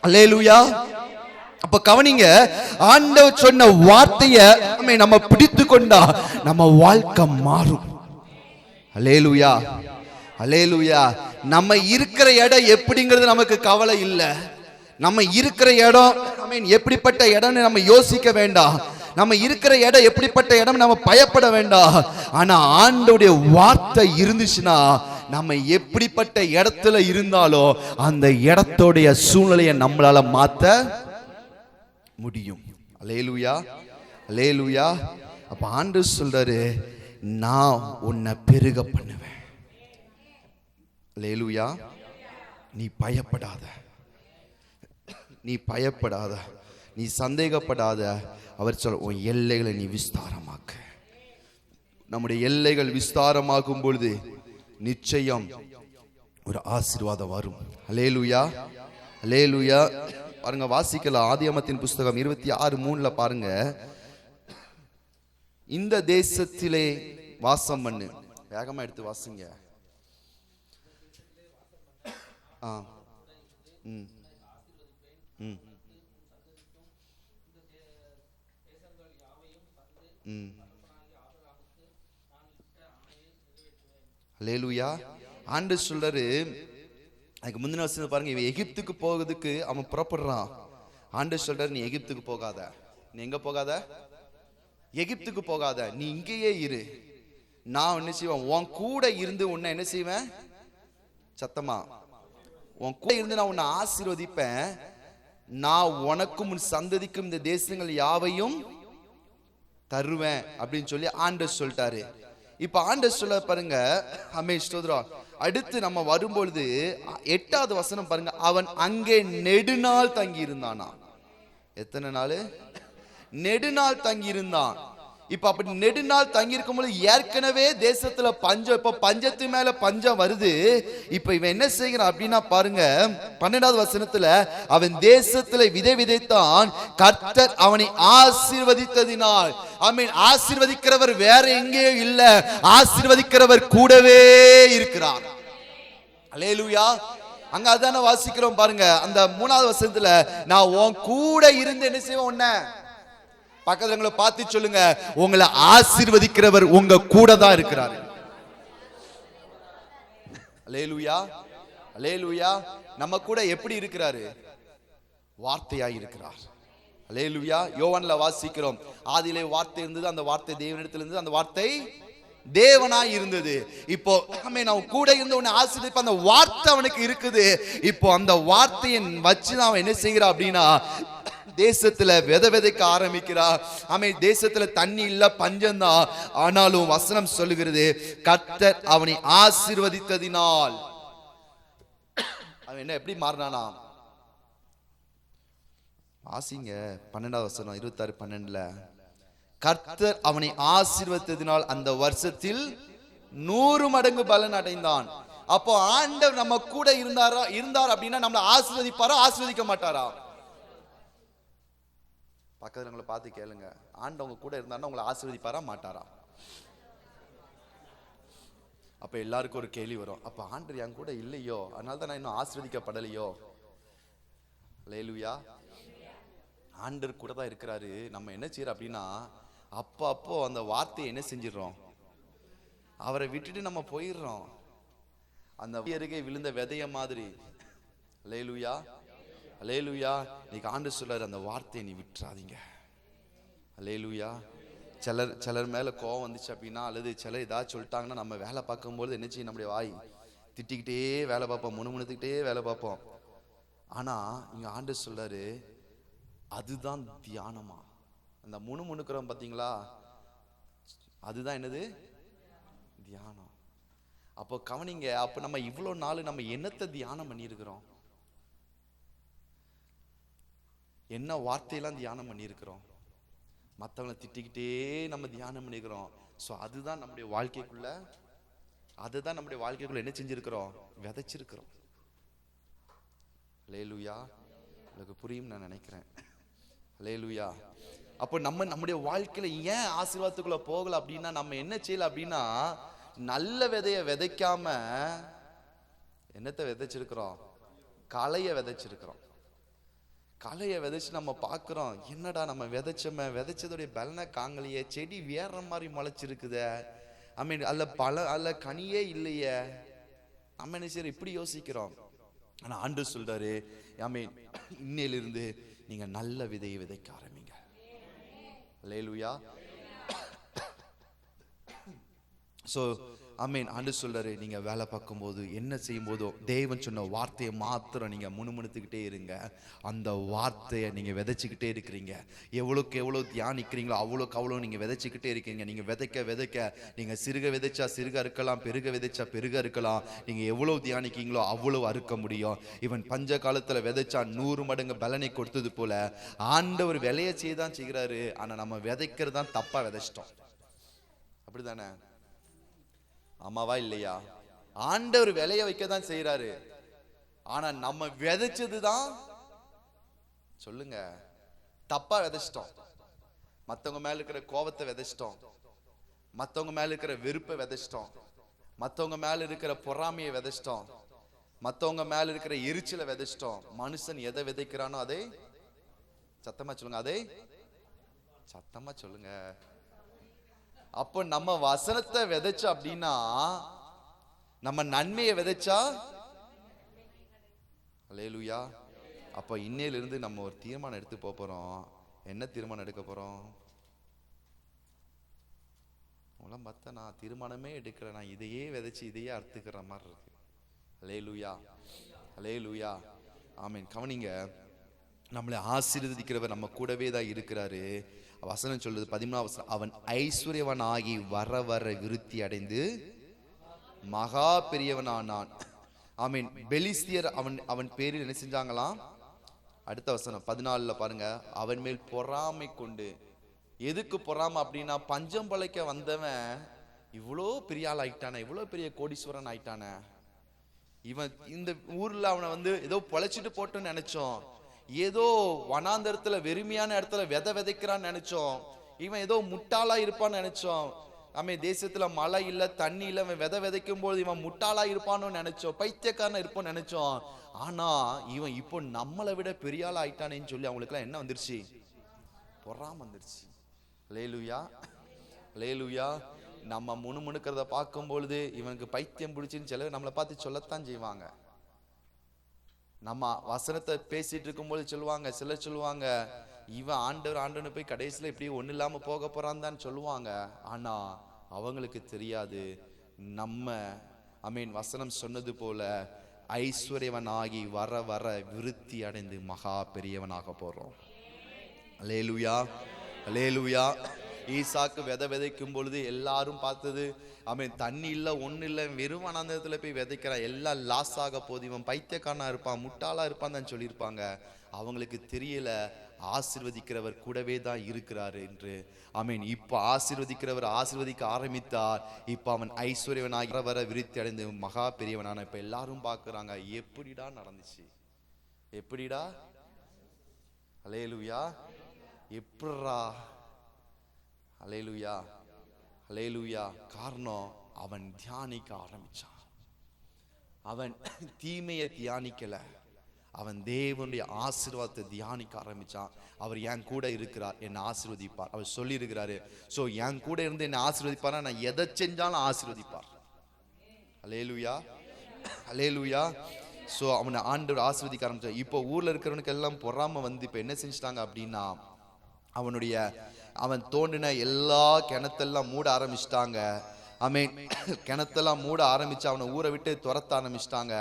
அல்லேலூயா. அப்ப கவனிங்க, ஆண்டவர் சொன்ன வார்த்தையை நம்ம பிடித்து கொண்டா நம்ம வாழ்க்கை மாறும். அல்லேலூயா, அல்லேலூயா. நம்ம இருக்கிற இடம் எப்படிங்கிறது நமக்கு கவலை இல்லை. நம்ம இருக்கிற இடம் எப்படிப்பட்ட இடம்னு நம்ம யோசிக்க வேண்டாம். நம்ம இருக்கிற இடம் எப்படிப்பட்ட இடம் நம்ம பயப்பட வேண்டாம். ஆனா ஆண்டவருடைய வார்த்தை இருந்துச்சுன்னா நம்ம எப்படிப்பட்ட இடத்துல இருந்தாலும் அந்த இடத்தோடைய சூழ்நிலையை நம்மளால மாத்த முடியும். அல்லேலூயா, அல்லேலூயா. அப்ப ஆண்டவர் சொல்றாரு, நான் உன்னை பெருக பண்ணுவேன். அல்லேலூயா. நீ பயப்படாத, நீ பயப்படாத, நீ சந்தேகப்படாத. அவர் சொல்ல, உன் எல்லைகளை நீ விஸ்தாரமாக்கு, நம்முடைய எல்லைகள் விஸ்தாரமாகும் பொழுது நிச்சயம் ஒரு ஆசீர்வாதம் வரும். அல்லேலூயா, அல்லேலூயா. பாருங்க, வாசிக்கலாம். ஆதியாகமத்தின் புஸ்தகம் 26:3 பாருங்க. இந்த தேசத்திலே வாசம் பண்ணு. வேகமா எடுத்து வாசிங்க. அல்லேலூயா. ஆண்டவர் சொல்றாரு, அதுக்கு முந்தின வருஷம் பாருங்க, இவன் எகிப்துக்கு போகிறதுக்கு அவன் புறப்படுறான். ஆண்டவர் சொல்றாரு, நீ எகிப்துக்கு போகாத. நீ எங்க போகாத? எகிப்துக்கு போகாத, நீ இங்கேயே இரு. நான் என்ன செய்வேன்? உன் கூட இருந்து உன்னை என்ன செய்வேன்? சத்தமா, உன் கூட இருந்து நான் உன்னை ஆசீர்வதிப்பேன். நான் உனக்கும் உன் சந்ததிக்கும் இந்த தேசங்கள் யாவையும் தருவேன் அப்படின்னு சொல்லி ஆண்டவர் சொல்லிட்டாரு. இப்ப ஆண்டவர் சொல்ல பாருங்க, ஸ்தோத்திரம். அடுத்து நம்ம வரும்பொழுது 8வது வசனம் பாருங்க, அவன் அங்கே நெடுநாள் தங்கி இருந்தானா. எத்தனை நாள்? நெடுநாள் தங்கி இருந்தான். இப்ப அப்படி நெடுநாள் தங்கி இருக்கும் போது ஏற்கனவே தேசத்துல பஞ்சம், இப்ப பஞ்சத்து மேல பஞ்சம் வருது. இப்ப இவன் என்ன செய்கிறான் அப்படின்னா பாருங்க, 12வது வசனத்துல, அவன் தேசத்துல விதை விதைத்தான், கர்த்தர் அவனை ஆசீர்வதித்ததினால். ஆசீர்வதிக்கிறவர் வேற எங்கேயும் இல்ல, ஆசீர்வதிக்கிறவர் கூடவே இருக்கிறார். அல்லேலூயா. அங்க அதான வாசிக்கிறோம் பாருங்க. அந்த 3வது வசனத்துல, நான் உன் கூட இருந்து என்ன செய்வேன்? உன்னை பக்கத்துல பார்த்து சொல்லுங்க, உங்களை ஆசீர்வதிக்கிறவர் உங்க கூட தான் இருக்கிறார். அல்லேலூயா, அல்லேலூயா. நம்ம கூட எப்படி இருக்கிறாரு? வார்த்தையாய் இருக்கிறார். அல்லேலூயா. யோவான்ல வாசிக்கிறோம், ஆதியிலே வார்த்தை இருந்தது, அந்த வார்த்தை தேவனிடத்தில் இருந்தது, அந்த வார்த்தை தேவனாய் இருந்தது. இப்போ அவன் கூட இருந்து உன்னை ஆசீர்வதிப்ப அந்த வார்த்தை அவனுக்கு இருக்குது. இப்போ அந்த வார்த்தையை வச்சு அவன் என்ன செய்கிறான் அப்படின்னா, தேசத்துல விதை விதைக்க ஆரம்பிக்கிறா. தேசத்துல தண்ணி இல்ல, பஞ்சம்தான். ஆனாலும் வசனம் சொல்லுகிறது, கர்த்தர் அவனை ஆசீர்வதித்ததினால் அவன் என்ன எப்படி மாறினானா? வாசிங்க 12வது வசனம் 26:12. கர்த்தர் அவனை ஆசீர்வதித்ததினால் அந்த வருஷத்தில் 100 மடங்கு பலன் அடைந்தான். அப்போ ஆண்டவர் நம்ம கூட இருந்தார் அப்படின்னா நம்மளை ஆசீர்வதிப்பாரா, ஆசீர்வதிக்க மாட்டாரா? பக்கத்துல பார்த்து கேளுங்க, ஆண்டவங்க கூட இருந்தாருன்னா உங்களை ஆசீர்வதிப்பாரா, மாட்டாரா? அப்ப எல்லாருக்கும் ஒரு கேள்வி வரும், அப்ப ஆண்டவர் என் கூட இல்லையோ, அதனால தான் நான் இன்னும் ஆசீர்வதிக்கப்படலையோ? அல்லேலூயா. ஆண்டவர் கூட தான் இருக்கிறாரு. நம்ம என்ன செய்யறோம் அப்படின்னா, அப்போ அந்த வார்த்தையை என்ன செஞ்சிடறோம்? அவரை விட்டுட்டு நம்ம போயிடுறோம். அந்த அருகே விழுந்த விதைய மாதிரி. அல்லேலூயா, அல்லேலூயா. இன்னைக்கு ஆண்டவர் சொல்றாரு, அந்த வார்த்தையை நீ விட்டுறாதீங்க. அல்லேலூயா. சிலர் மேல கோவம் வந்துச்சு அப்படின்னா, அல்லது சிலர் ஏதாச்சும் சொல்லிட்டாங்கன்னா, நம்ம வேலை பார்க்கும்போது என்ன செய்யும்? நம்முடைய வாய் திட்டிக்கிட்டே வேலை பார்ப்போம், முணுமுணுத்துக்கிட்டே வேலை பார்ப்போம். ஆனா இங்க ஆண்டவர் சொல்றாரு, அதுதான் தியானமா. அந்த முணுமுணுக்கிறோம் பாத்தீங்களா, அதுதான் என்னது? தியானம். அப்போ கவனிங்க, அப்ப நம்ம இவ்வளவு நாள் நம்ம என்னத்தை தியானம் பண்ணியிருக்கிறோம்? என்ன வார்த்தையெல்லாம் தியானம் பண்ணியிருக்கிறோம்? மற்றவங்களை திட்டிக்கிட்டே நம்ம தியானம் பண்ணிக்கிறோம். ஸோ அதுதான் நம்முடைய வாழ்க்கைக்குள்ள, அதுதான் நம்முடைய வாழ்க்கைக்குள்ள என்ன செஞ்சிருக்கிறோம்? விதைச்சிருக்கிறோம். அல்லேலூயா. உங்களுக்கு புரியும் நான் நினைக்கிறேன். அல்லேலூயா. அப்போ நம்முடைய வாழ்க்கையில ஏன் ஆசீர்வாதத்துக்குள்ள போகல அப்படின்னா, நம்ம என்ன செய்யல அப்படின்னா, நல்ல விதைய விதைக்காம என்னத்தை விதைச்சிருக்கிறோம்? களைய விதைச்சிருக்கிறோம். களைய விதைச்சு நம்ம பார்க்கிறோம், என்னடா நம்ம விதைச்சதுடைய பலனை காங்கலையே, செடி வேற மாதிரி முளைச்சிருக்குதே, அல்ல கனியே இல்லையே. நம்ம என்ன செய்யறோம்? இப்படி யோசிக்கிறோம். ஆனா ஆண்டவர் சொல்றாரு, இன்னையிலிருந்து நீங்க நல்ல விதையை விதைக்க ஆரம்பிங்க. அல்லேலூயா. சோ ஆண்டவர் சொல்றாரு, நீங்க வேலை பார்க்கும் போது என்ன செய்யும் போதோ தேவன் சொன்ன வார்த்தையை மாத்திரம் நீங்க முணுமுணுத்துக்கிட்டே இருங்க. அந்த வார்த்தையை நீங்க விதைச்சுக்கிட்டே இருக்கிறீங்க. எவ்வளோக்கு எவ்வளோ தியானிக்கிறீங்களோ அவ்வளோக்கு அவ்வளோ நீங்க விதைச்சுக்கிட்டே இருக்கீங்க. நீங்க விதைக்க நீங்க சிறுக விதைச்சா சிறுக அறுக்கலாம், பெருக விதைச்சா பெருக அறுக்கலாம். நீங்க எவ்வளவு தியானிக்கீங்களோ அவ்வளவு அறுக்க முடியும். இவன் பஞ்ச காலத்துல விதைச்சா 100 மடங்கு பலனை கொடுத்தது போல ஆண்டவர் விளைய செய்யதான் செய்கிறாரு. ஆனா நம்ம விதைக்கிறது தான் தப்பா விதைச்சிட்டோம். அப்படிதானே? ஆமாவா இல்லையா? ஆண்டவர் விளைய வைக்க தான் செய்யறாரு. ஆனா நம்ம விதைச்சதுதான், சொல்லுங்க, தப்பா விதைச்சிட்டோம். மத்தவங்க மேல இருக்கிற கோபத்தை விதைச்சிட்டோம், மத்தவங்க மேல இருக்கிற வெறுப்பை விதைச்சிட்டோம், மத்தவங்க மேல இருக்கிற பொறாமையை விதைச்சிட்டோம், மத்தவங்க மேல இருக்கிற எரிச்சலை விதைச்சிட்டோம். மனுஷன் எதை விதைக்கிறானோ அதை, சத்தமா சொல்லுங்க, அதை சத்தமா சொல்லுங்க. அப்போ நம்ம வசனத்தை விதைச்சோம் அப்படின்னா, நம்ம நன்மையை விதைச்சா, அல்லேலூயா. அப்ப இன்னையிலிருந்து நம்ம ஒரு தீர்மானம் எடுத்து போறோம். என்ன தீர்மானம் எடுக்க போறோம்? உங்களாம் பார்த்தா நான் தீர்மானமே எடுக்கிறேன், நான் இதையே விதைச்சு இதையே அறுத்துக்கிற மாதிரி இருக்கு. அல்லேலூயா, அல்லேலூயா, ஆமீன். கவனிங்க, நம்மளை ஆசீர்வதிக்கிறவர் நம்ம கூடவே தான் இருக்கிறாரு. வசனம் சொல்லுது 13ஆம் வசனம், அவன் ஐஸ்வர்யவன் ஆகி வர வர விருத்தி அடைந்து மகா பெரியவனானான். ஆமீன். பெலிஸ்தியர் அவன் பேரில் என்ன செஞ்சாங்களாம்? அடுத்த வசனம் 14ல பாருங்க, அவன் மேல் பொறாமை கொண்டு. எதுக்கு பொறாமை அப்படின்னா, பஞ்சம் பழைக்க வந்தவன் இவ்வளோ பெரிய ஆள் ஆயிட்டானே, இவ்வளோ பெரிய கோடீஸ்வரன் ஆயிட்டானே, இவன் இந்த ஊர்ல அவனை ஏதோ பொழைச்சிட்டு போட்டோன்னு நினைச்சோம், ஏதோ வனாந்தரத்துல வெறுமையான இடத்துல விதைக்கிறான்னு நினைச்சோம், இவன் ஏதோ முட்டாளா இருப்பான்னு நினைச்சோம். தேசத்துல மழை இல்ல, தண்ணி இல்ல, இவன் விதைக்கும் போது இவன் முட்டாளா இருப்பான்னு நினைச்சோம், பைத்தியக்காரனா இருப்போம்னு நினைச்சோம். ஆனா இவன் இப்போ நம்மளை விட பெரிய ஆள் ஆயிட்டானேன்னு சொல்லி அவங்களுக்கு எல்லாம் என்ன வந்துருச்சு? பொறாம வந்துருச்சு. அல்லேலூயா, அல்லேலூயா. நம்ம முணுமுணுக்கிறத பார்க்கும் பொழுது இவனுக்கு பைத்தியம் பிடிச்சின்னு சிலர் நம்மளை பார்த்து சொல்லத்தான் செய்வாங்க. நம்ம வசனத்தை பேசிட்டு இருக்கும்போது சொல்லுவாங்க, சிலர் சொல்லுவாங்க, இவன் ஆண்டவர் போய் கடைசியில இப்படி ஒண்ணு இல்லாம போக போறான் தான் சொல்லுவாங்க. ஆனா அவங்களுக்கு தெரியாது, நம்ம வசனம் சொன்னது போல ஐஸ்வர்யவன் ஆகி வர வர விருத்தி அடைந்து மகா பெரியவனாக போறோம். அல்லேலூயா, அல்லேலூயா. ஈசாக்கு விதைக்கும் பொழுது எல்லாரும் பார்த்தது, தண்ணி இல்ல, ஒண்ணு இல்ல, வெறும் வனாந்தரத்துல போய் விதைக்கிறான், எல்லாம் லாஸ் ஆக போகுது, இவன் பைத்தியக்காரனா இருப்பான், முட்டாளா இருப்பான் தான் சொல்லியிருப்பாங்க. அவங்களுக்கு தெரியல ஆசீர்வதிக்கிறவர் கூடவே தான் இருக்கிறார் என்று. இப்ப ஆசீர்வதிக்கிறவர் ஆசீர்வதிக்க ஆரம்பித்தார். இப்ப அவன் ஐஸ்வர்யவனாக வர விருத்தி அடைந்து மகா பெரியவனான. இப்ப எல்லாரும் பார்க்கறாங்க, எப்படிடா நடந்துச்சு, எப்படிடா? அல்லேலூயா, எப்படிடா? அல்லேலூயா, அல்லேலூயா. காரணம், அவன் தியானிக்க ஆரம்பிச்சான். அவன் தீமையை தியானிக்கல, அவன் தேவனுடைய ஆசீர்வாதத்தை தியானிக்க ஆரம்பிச்சான். அவர் என் கூட இருக்கிறார், என்னை ஆசீர்வதிப்பார். அவர் சொல்லி இருக்கிறாரு, சோ என் கூட இருந்து என்னை ஆசீர்வதிப்பார், நான் எதை செஞ்சாலும் ஆசீர்வதிப்பார். அல்லேலூயா, அல்லேலூயா. சோ அவனை ஆண்டவர் ஆசீர்வதிக்க ஆரம்பிச்சான். இப்போ ஊர்ல இருக்கிறவனுக்கு எல்லாம் பொறாம இப்ப என்ன செஞ்சிட்டாங்க அப்படின்னா, அவன் தோண்டின எல்லா கிணத்தெல்லாம் மூட ஆரம்பிச்சிட்டாங்க. கிணத்தெல்லாம் மூட ஆரம்பிச்சு அவனை ஊரை விட்டு துரத்த ஆரம்பிச்சிட்டாங்க.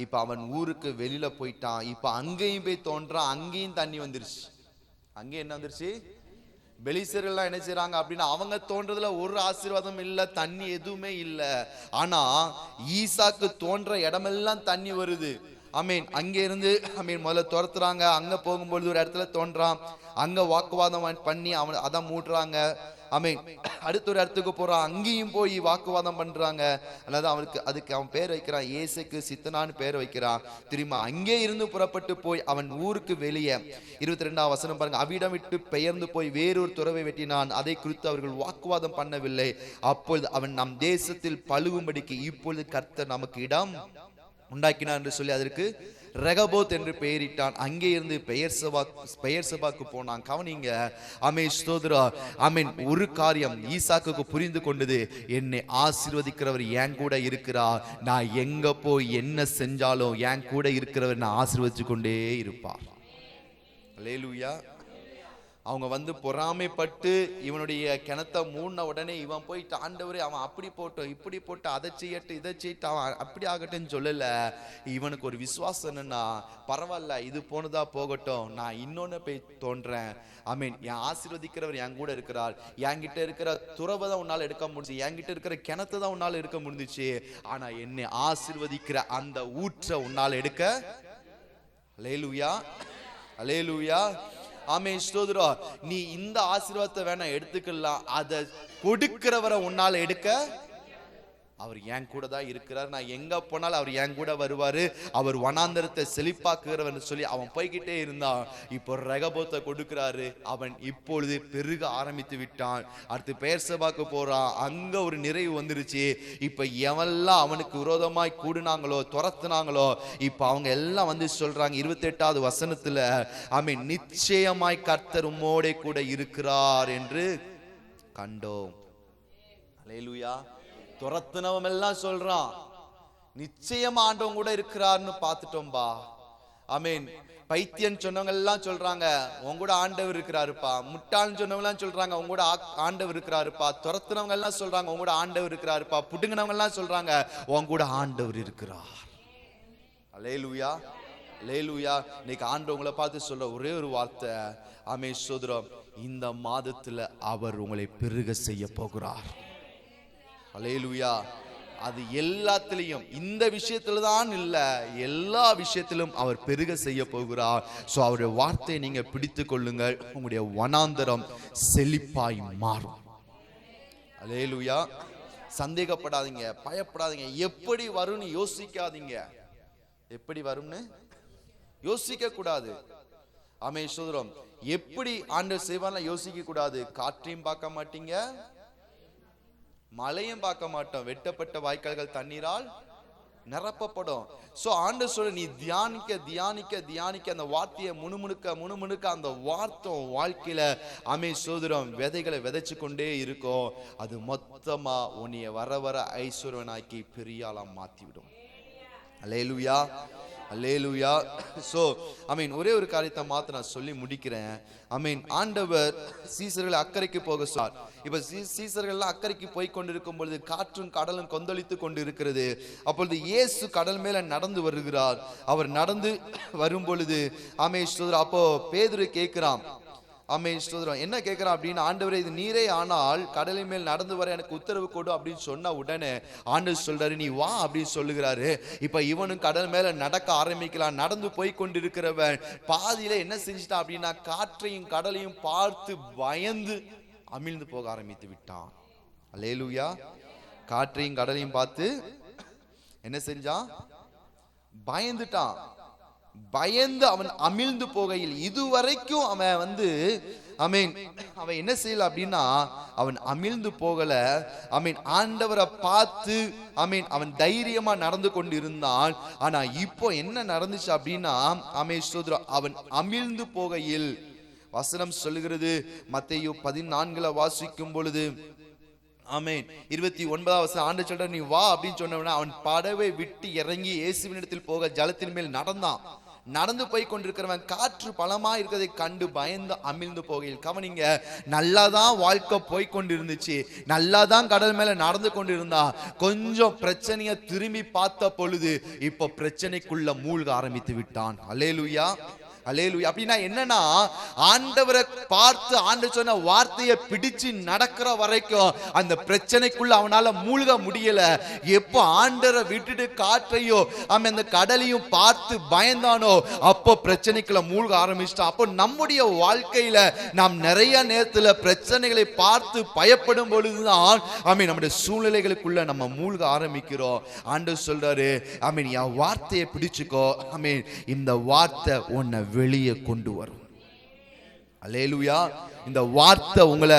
இப்ப அவன் ஊருக்கு வெளியில போயிட்டான். இப்ப அங்கேயும் போய் தோன்றான், அங்கேயும் தண்ணி வந்துருச்சு. அங்கேயும் என்ன வந்துருச்சு? பெலிஸ்தர்கள் என்ன செய்யறாங்க அப்படின்னா, அவங்க தோன்றதுல ஒரு ஆசீர்வாதம் இல்ல, தண்ணி எதுவுமே இல்ல. ஆனா ஈசாக்கு தோன்ற இடமெல்லாம் தண்ணி வருது. அங்கே இருந்து முதல்ல துரத்துறாங்க. அங்க போகும்பொழுது ஒரு இடத்துல தோன்றான், அங்க வாக்குவாதம் பண்ணி அவன் அதான் மூடுறாங்க. அடுத்த ஒரு இடத்துக்கு போறான், அங்கேயும் போய் வாக்குவாதம் பண்றாங்க. அதாவது அதுக்கு அவன் பேர் வைக்கிறான், ஏசுக்கு சித்தனான்னு பேர் வைக்கிறான். திரும்ப அங்கே இருந்து புறப்பட்டு போய் அவன் ஊருக்கு வெளியே 22ஆம் வசனம் பாருங்க, அவ்விடம் விட்டு பெயர்ந்து போய் வேறொரு துறவை வெட்டினான். அதை குறித்து அவர்கள் வாக்குவாதம் பண்ணவில்லை. அப்பொழுது அவன் நம் தேசத்தில் பழுகும்படிக்கு இப்பொழுது கர்த்தர் நமக்கு இடம் உண்டாக்கினார் என்று சொல்லி அதற்கு ரெகபோத் என்று பெயரிட்டான். அங்கே இருந்து பெயர் சபாக்கு போனான். கவனிங்க, ஸ்தோத்திரா. ஒரு காரியம் ஈசாக்கு புரிந்து கொண்டது, என்னை ஆசீர்வதிக்கிறவர் என் கூட இருக்கிறார், நான் எங்க போய் என்ன செஞ்சாலும் என் கூட இருக்கிறவர் நான் ஆசீர்வதிச்சு கொண்டே இருப்பார். அல்லேலூயா. அவங்க பொறாமைப்பட்டு இவனுடைய கிணத்தை மூடின உடனே இவன் போயிட்டு, ஆண்டவரே அவன் அப்படி போட்டோம் இப்படி போட்டு அதை செய்யட்டும் இதை செய்யட்டும் அவன் அப்படி ஆகட்டும்னு சொல்லல. இவனுக்கு ஒரு விசுவாசம் என்னன்னா, பரவாயில்ல இது போனதா போகட்டும், நான் இன்னொன்னு போய் தோன்றேன். என் ஆசீர்வதிக்கிறவர் என் கூட இருக்கிறார், என்கிட்ட இருக்கிற துறவை தான் உன்னால எடுக்க முடிஞ்சு, என்கிட்ட இருக்கிற கிணத்தை தான் உன்னால எடுக்க முடிஞ்சிச்சு, ஆனா என்னை ஆசீர்வதிக்கிற அந்த ஊற்றை உன்னால எடுக்க. அல்லேலூயா, அல்லேலூயா. ஆமென் ஸ்தோத்திரம். நீ இந்த ஆசீர்வாதத்தை வேணா எடுத்துக்கலாம், அதை கொடுக்கிறவரை உன்னால எடுக்க அவர் என் கூட தான் இருக்கிறார், நான் எங்க போனாலும் அவர் என் கூட வருவாரு, அவர் வனாந்தரத்தை செழிப்பாக்குகிறவன் சொல்லி அவன் போய்கிட்டே இருந்தான். இப்போ ரெகபோத்தை கொடுக்கிறாரு, அவன் இப்பொழுது பெருக ஆரம்பித்து விட்டான். அடுத்து பெயர்சபாக்கு போறான், அங்க ஒரு நிறைவு வந்துருச்சு. இப்ப எவெல்லாம் அவனுக்கு விரோதமாய் கூடுனாங்களோ துரத்துனாங்களோ இப்ப அவங்க எல்லாம் வந்து சொல்றாங்க 28வது வசனத்துல, ஆமென், நிச்சயமாய் கர்த்தர் உம்மோடே கூட இருக்கிறார் என்று கண்டோம். அல்லேலூயா. துரத்துனவன் எல்லாம் சொல்றான், நிச்சயமா ஆண்டவன் கூட இருக்கிறார்னு பார்த்துட்டோம்பா. ஆமென். பைத்தியன் சொன்னவங்க எல்லாம் சொல்றாங்க உன் கூட ஆண்டவர் இருக்கிறாருப்பா. முட்டாள்னு சொன்னவங்க எல்லாம் சொல்றாங்க உன் கூட ஆண்டவர் இருக்கிறாருப்பா. துரத்துனவங்க எல்லாம் சொல்றாங்க உன் கூட ஆண்டவர் இருக்கிறாருப்பா. புடுங்கினவங்க எல்லாம் சொல்றாங்க உன் கூட ஆண்டவர் இருக்கிறார். அல்லேலூயா, அல்லேலூயா. இன்னைக்கு ஆண்டவங்களை பார்த்து சொல்ற ஒரே ஒரு வார்த்தை, ஆமென் ஸ்தோத்திரம், இந்த மாதத்துல அவர் உங்களை பெருக செய்ய போகிறார். அல்லேலூயா. அது எல்லாத்திலையும், இந்த விஷயத்துல தான் இல்ல, எல்லா விஷயத்திலும் அவர் பெருக செய்ய போகிறார். சோ அவருடைய வார்த்தையை நீங்க பிடித்து கொள்ளுங்கள், உங்களுடைய வனாந்தரம் செழிப்பாய் மாறும். அல்லேலூயா. சந்தேகப்படாதீங்க, பயப்படாதீங்க, எப்படி வரும்னு யோசிக்காதீங்க. எப்படி வரும்னு யோசிக்க கூடாது. ஆமென் ஸ்தோத்திரம். எப்படி ஆண்டவர் செய்வார்னு யோசிக்க கூடாது. காற்றையும் பார்க்க மாட்டீங்க, மழையும் பார்க்க மாட்டோம், வெட்டப்பட்ட வாய்க்கால்கள் தண்ணீரால் நிரப்பப்படும். சோ ஆண்டவர் சொல்ற, நீ தியானிக்க தியானிக்க தியானிக்க அந்த வார்த்தையை முணுமுணுக்க முணுமுணுக்க அந்த வார்த்தை வாழ்க்கையில ஆமென் ஸ்தோத்திரம் விதைகளை விதைச்சு கொண்டே இருக்கும். அது மொத்தமா உன்னைய வர வர ஐஸ்வர்யனாக்கி பெரிய ஆளா மாத்திவிடும். அல்லேலூயா, அல்லேலூயா. சோ ஆமென். ஒரே ஒரு காரியத்தை மாத்த நான் சொல்லி முடிக்கிறேன். ஆமென். ஆண்டவர் சீசர்களை அக்கறைக்கு போக சொன்னார். இப்ப சீசர்கள் அக்கறைக்கு போய் கொண்டிருக்கும் பொழுது காற்றும் கடலும் கொந்தளித்து கொண்டு இருக்கிறது. அப்பொழுது இயேசு கடல் மேல நடந்து வருகிறார். அவர் நடந்து வரும் பொழுது ஆமென் ஸ்தோத்திரம், அப்போ பேதுரு கேட்கிறான், ஆமென் ஸ்தோத்திரம், என்ன கேட்கிறான் அப்படின்னா, ஆண்டவரே இது நீரே ஆனால் கடலின் மேல் நடந்து வர எனக்கு உத்தரவு கொடு அப்படின்னு சொன்ன உடனே ஆண்டவர் சொல்றாரு, நீ வா அப்படின்னு சொல்லுகிறாரு. இப்ப இவனும் கடல் மேல நடக்க ஆரம்பிக்கலாம். நடந்து போய் கொண்டிருக்கிறவன் பாதியில என்ன செஞ்சிட்டான் அப்படின்னா, காற்றையும் கடலையும் பார்த்து பயந்து அமிழ்ந்து போக ஆரம்பித்து விட்டான். அல்லேலூயா. காற்றையும் கடலையும் பார்த்து என்ன செஞ்சான்? பயந்துட்டான். பயந்து அவன் அமிழ்ந்து போகையில் இதுவரைக்கும் அவன் வந்து ஆமென் அவன் என்ன செய்யல அப்படின்னா, அவன் அமிழ்ந்து போகல. ஆமென். ஆண்டவரை பார்த்து ஆமென் அவன் தைரியமா நடந்து கொண்டு இருந்தான். ஆனா இப்போ என்ன நடந்துச்சு அப்படின்னா, ஆமென் ஸ்தோத்திரம், அவன் அமிழ்ந்து போகையில் வசனம் சொல்லுகிறது, மத்தேயு 14 வாசிக்கும் பொழுது ஆமென் 29வது வசனம் ஆண்டவர் சொல்றார், நீ வா அப்படின்னு சொன்னவன அவன் படவை விட்டு இறங்கி இயேசுவினிடத்தில் போக ஜலத்தின் மேல் நடந்தான். நடந்து போய் கொண்டிருக்கிறவன் காற்று பலமா இருக்கிறதை கண்டு பயந்து அமிழ்ந்து போகையில், கவனிங்க, நல்லாதான் வாழ்க்கை போய் கொண்டு இருந்துச்சு, நல்லாதான் கடல் மேல நடந்து கொண்டு இருந்தா, கொஞ்சம் பிரச்சனைய திரும்பி பார்த்த பொழுது இப்போ பிரச்சனைக்குள்ள மூழ்க ஆரம்பித்து விட்டான். அல்லேலூயா, அல்லேலூயா. அப்படின்னா என்னன்னா, ஆண்டவரை பார்த்து ஆண்டவர் சொன்ன வார்த்தையை பிடிச்சு நடக்கிற வரைக்கும் அந்த பிரச்சனைக்குள்ள அவனால மூழ்க முடியல. எப்போ ஆண்டவரை விட்டுட்டு காற்றையோ அந்த கடலையும் பார்த்து பயந்தானோ அப்போ பிரச்சனைக்குள்ள மூழ்க ஆரம்பிச்சிட்டான். அப்போ நம்முடைய வாழ்க்கையில நாம் நிறைய நேரத்துல பிரச்சனைகளை பார்த்து பயப்படும் பொழுதுதான் நம்முடைய சூழ்நிலைகளுக்குள்ள நம்ம மூழ்க ஆரம்பிக்கிறோம். ஆண்டவர் சொல்றாரு, என் வார்த்தையை பிடிச்சுக்கோ, இந்த வார்த்தை உன்னை வெளியே கொண்டு வரும். அல்லேலூயா. இந்த வார்த்தை உங்களை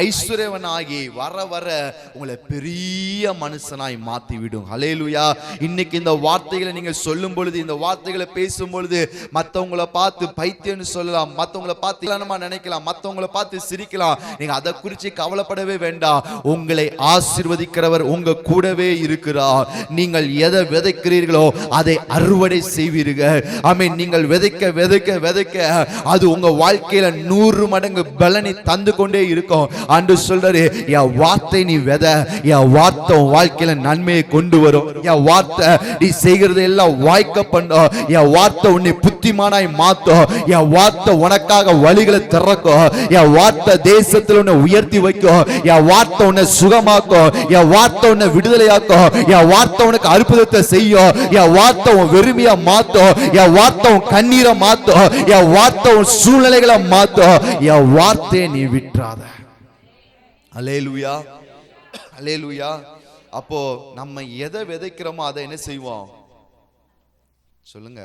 ஐஸ்வர்யவனாகி வர வர உங்களை பெரிய மனுஷனாய் மாத்தி விடும். அல்லேலூயா. இன்னைக்கு இந்த வார்த்தைகளை நீங்க சொல்லும் பொழுது, இந்த வார்த்தைகளை பேசும் பொழுது மற்றவங்களை பார்த்து பைத்தியம்னு சொல்லலாம், மற்றவங்களை பார்த்து நினைக்கலாம், மற்றவங்களை பார்த்து சிரிக்கலாம். நீங்க அதை குறித்து கவலைப்படவே வேண்டாம். உங்களை ஆசீர்வதிக்கிறவர் உங்க கூடவே இருக்கிறார். நீங்கள் எதை விதைக்கிறீர்களோ அதை அறுவடை செய்வீர்கள். நீங்கள் விதைக்க விதைக்க விதைக்க அது உங்க வாழ்க்கையில 100 மடங்கு பலனை தந்து கொண்டே இருக்கும். ஆண்டவர் சொல்றாரு, என் வார்த்தை நீ வித, என் வார்த்தை உன் வாழ்க்கையில நன்மையை கொண்டு வரும். என் வார்த்தை நீ செய்கிறது எல்லாம் வாய்க்க பண்ணும். என் வார்த்தை உன்னை புத்திமானாய் மாத்தும். என் வார்த்தை உனக்காக வழிகளை திறக்கும். என் வார்த்தை தேசத்தில் உன்னை உயர்த்தி வைக்கும். என் வார்த்தை உன்னை சுகமாக்கும். என் வார்த்தை உன்னை விடுதலையாக்கும். என் வார்த்தை உனக்கு அற்புதத்தை செய்யும். என் வார்த்தை உன் வெறுமையா மாத்தும். என் வார்த்தை உன் கண்ணீரை மாத்தும். என் வார்த்தை உன் சூழ்நிலைகளை மாத்தும். என் வார்த்தையை நீ விட்டுறாத. அல்லேலூயா, அல்லேலூயா. அப்போ நம்ம எதை விதைக்கிறோமோ அதை என்ன செய்வோம் சொல்லுங்க?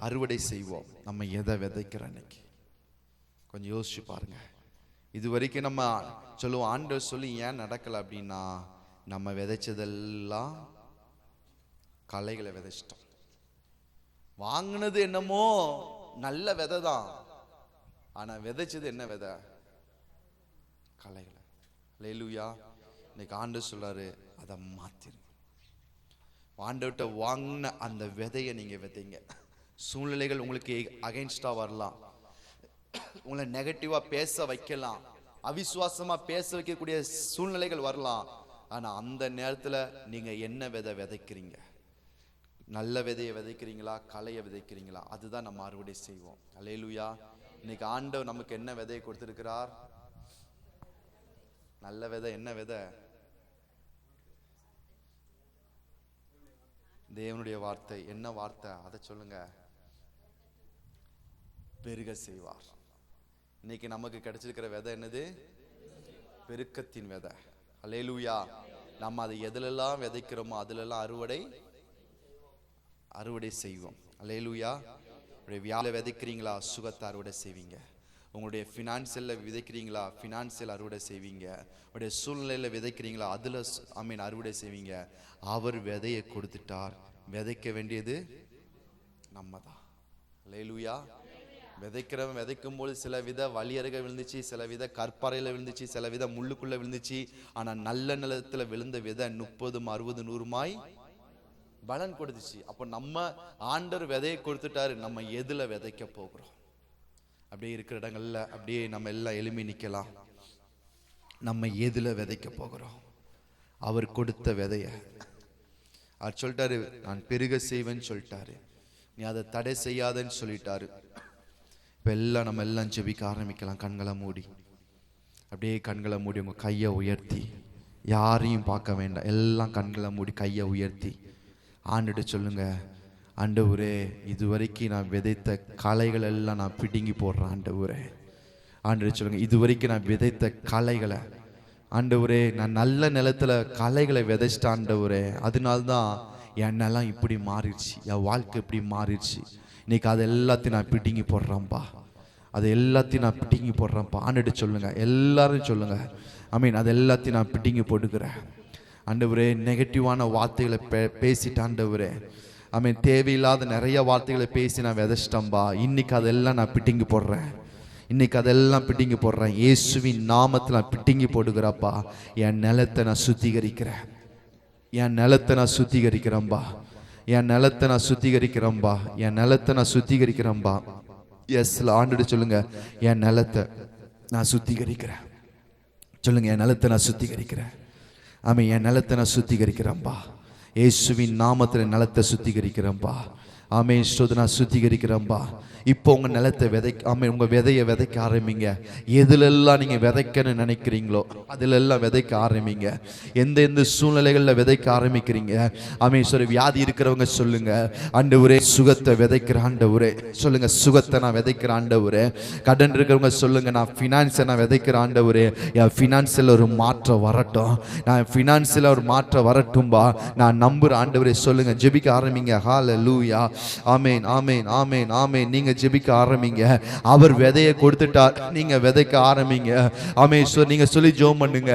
அறுவடை செய்வோம். நம்ம எதை விதைக்கிறோம் இன்னைக்கு கொஞ்சம் யோசிச்சு பாருங்க. இது வரைக்கும் நம்ம சொல்லுவோம், ஆண்டவர் சொல்லி ஏன் நடக்கல அப்படின்னா, நம்ம விதைச்சதெல்லாம் களைகளை விதைச்சிட்டோம். வாங்கினது என்னமோ நல்ல விதை தான், ஆனா விதைச்சது என்ன விதை? களைகளை. அல்லேலூயா. இன்னைக்கு ஆண்டவர் சொல்றாரு, அதை மாத்திருங்க. ஆண்டவர்கிட்ட வாங்கின அந்த விதையை நீங்க விதைங்க. சூழ்நிலைகள் உங்களுக்கு அகைன்ஸ்டா வரலாம், உங்களை நெகட்டிவா பேச வைக்கலாம், அவிசுவாசமா பேச வைக்கக்கூடிய சூழ்நிலைகள் வரலாம். ஆனா அந்த நேரத்துல நீங்க என்ன விதை விதைக்கிறீங்க? நல்ல விதையை விதைக்கிறீங்களா, களையை விதைக்கிறீங்களா? அதுதான் நம்ம அறுவடை செய்வோம். அல்லேலூயா. இன்னைக்கு ஆண்டவர் நமக்கு என்ன விதையை கொடுத்திருக்கிறார்? நல்ல விதை. என்ன விதை? தேவனுடைய வார்த்தை. என்ன வார்த்தை? அதை சொல்லுங்க. பெருக செய்வார். இன்னைக்கு நமக்கு கிடைச்சிருக்கிற விதை என்னது? பெருக்கத்தின் விதை. அல்லேலூயா. நம்ம அதை எதுலெல்லாம் விதைக்கிறோமோ அதுலெல்லாம் அறுவடை செய்வோம். அல்லேலூயா. வியாழ விதைக்கிறீங்களா, சுகத்தை அறுவடை செய்வீங்க. உங்களுடைய ஃபினான்சியலில் விதைக்கிறீங்களா, ஃபினான்சியல் அறுவடை செய்வீங்க. உங்களுடைய சூழ்நிலையில் விதைக்கிறீங்களா, அதில் அறுவடை செய்வீங்க. அவர் விதையை கொடுத்துட்டார். விதைக்க வேண்டியது நம்ம தான். அல்லேலூயா. விதைக்கிறவன் விதைக்கும் போது சில வித வழியருக விழுந்துச்சு, சில வித கற்பாறையில் விழுந்துச்சு, சில வித முள்ளுக்குள்ள விழுந்துச்சு. ஆனா நல்ல நிலத்துல விழுந்த விதை 30, 60, 100 பலன் கொடுத்துச்சு. அப்போ நம்ம ஆண்டவர் விதையை கொடுத்துட்டாரு. நம்ம எதுல விதைக்க போகிறோம்? அப்படியே இருக்கிற இடங்கள்ல அப்படியே நம்ம எல்லாம் எழுப்பி நிக்கலாம். நம்ம எதுல விதைக்க போகிறோம்? அவர் கொடுத்த விதைய அவர் சொல்லிட்டாரு, நான் பெருக செய்வேன்னு சொல்லிட்டாரு. நீ அதை தடை செய்யாதன்னு சொல்லிட்டாரு. இப்ப எல்லாம் நம்ம எல்லாம் ஜெபிக்க ஆரம்பிக்கலாம். கண்களை மூடி, அப்படியே கண்களை மூடி உங்க கையை உயர்த்தி, யாரையும் பார்க்க வேண்டாம், எல்லாம் கண்களை மூடி கையை உயர்த்தி ஆண்டுட்டு சொல்லுங்க, ஆண்டவரே இதுவரைக்கும் நான் விதைத்த களைகள் எல்லாம் நான் பிடுங்கி போடுறேன். ஆண்டவரே, ஆண்டு சொல்லுங்க, இதுவரைக்கும் நான் விதைத்த களைகளை ஆண்டவரே, நான் நல்ல நிலத்துல களைகளை விதைச்சிட்ட ஆண்டவரே, அதனால்தான் என் நிலம் இப்படி மாறிடுச்சு, என் வாழ்க்கை இப்படி மாறிடுச்சு. இன்னைக்கு அது எல்லாத்தையும் நான் பிடுங்கி போடுறேன்ப்பா, அது எல்லாத்தையும் நான் பிடுங்கி போடுறேன்ப்பா. ஆண்டுட்டு சொல்லுங்க, எல்லாரும் சொல்லுங்க, ஐ அது எல்லாத்தையும் நான் பிடுங்கி போட்டுக்கிறேன். ஆண்டவரே, நெகட்டிவான வார்த்தைகளை பேசிட்டு ஆண்டவரே, தேவையில்லாத நிறைய வார்த்தைகளை பேசி நான் விதைச்சிட்டேன்பா. இன்னைக்கு அதெல்லாம் நான் பிட்டிங்கி போடுறேன். இன்னைக்கு அதெல்லாம் பிட்டிங்கி போடுறேன். இயேசுவின் நாமத்தில் நான் பிட்டிங்கி போடுகிறப்பா. என் நிலத்தை நான் சுத்திகரிக்கிறேன். என் நிலத்தை நான் சுத்திகரிக்கிறேன்பா. என் நிலத்தை நான் சுத்திகரிக்கிறேன்பா. என் நிலத்தை நான் சுத்திகரிக்கிறேன்பா. எஸ் ஆண்டுட்டு சொல்லுங்க, என் நிலத்தை நான் சுத்திகரிக்கிறேன். சொல்லுங்க, என் நிலத்தை நான் சுத்திகரிக்கிறேன். என் நிலத்தை நான் சுத்திகரிக்கிறேன்பா. இயேசுவின் நாமத்தில் நிலத்தை சுத்திகரிக்கிறேன்பா. நான் சுத்திகரிக்கிறேன்பா. இப்போ உங்க நிலத்தை உங்க விதையை விதைக்க ஆரம்பிங்க. எதுலெல்லாம் நீங்க விதைக்கணும்னு நினைக்கிறீங்களோ அதுலெல்லாம் விதைக்க ஆரம்பிங்க. எந்த சூழ்நிலைகளில் விதைக்க ஆரம்பிக்கிறீங்க. வியாதி இருக்கிறவங்க சொல்லுங்க, ஆண்டவரே சுகத்தை விதைக்கிற ஆண்டவரே. சொல்லுங்க, சுகத்தை நான் விதைக்கிற ஆண்டவரே. கடன் இருக்கிறவங்க சொல்லுங்க, நான் ஃபினான்ஸை நான் விதைக்கிற ஆண்டவரே. என் ஃபினான்ஸில் ஒரு மாற்றம் வரட்டும், நான் ஃபினான்ஸில் ஒரு மாற்றம் வரட்டும்பா, நான் நம்புற ஆண்டவரே. சொல்லுங்க, ஜெபிக்க ஆரம்பிங்க. ஹல்லேலூயா. ஆமென், ஆமென், ஆமென், ஆமென். நீங்க ஜெபிக்க ஆரம்பிங்க. அவர் விதையை கொடுத்துட்டார், நீங்க விதைக்க ஆரம்பிங்க. நீங்க சொல்லி ஜெபம் பண்ணுங்க.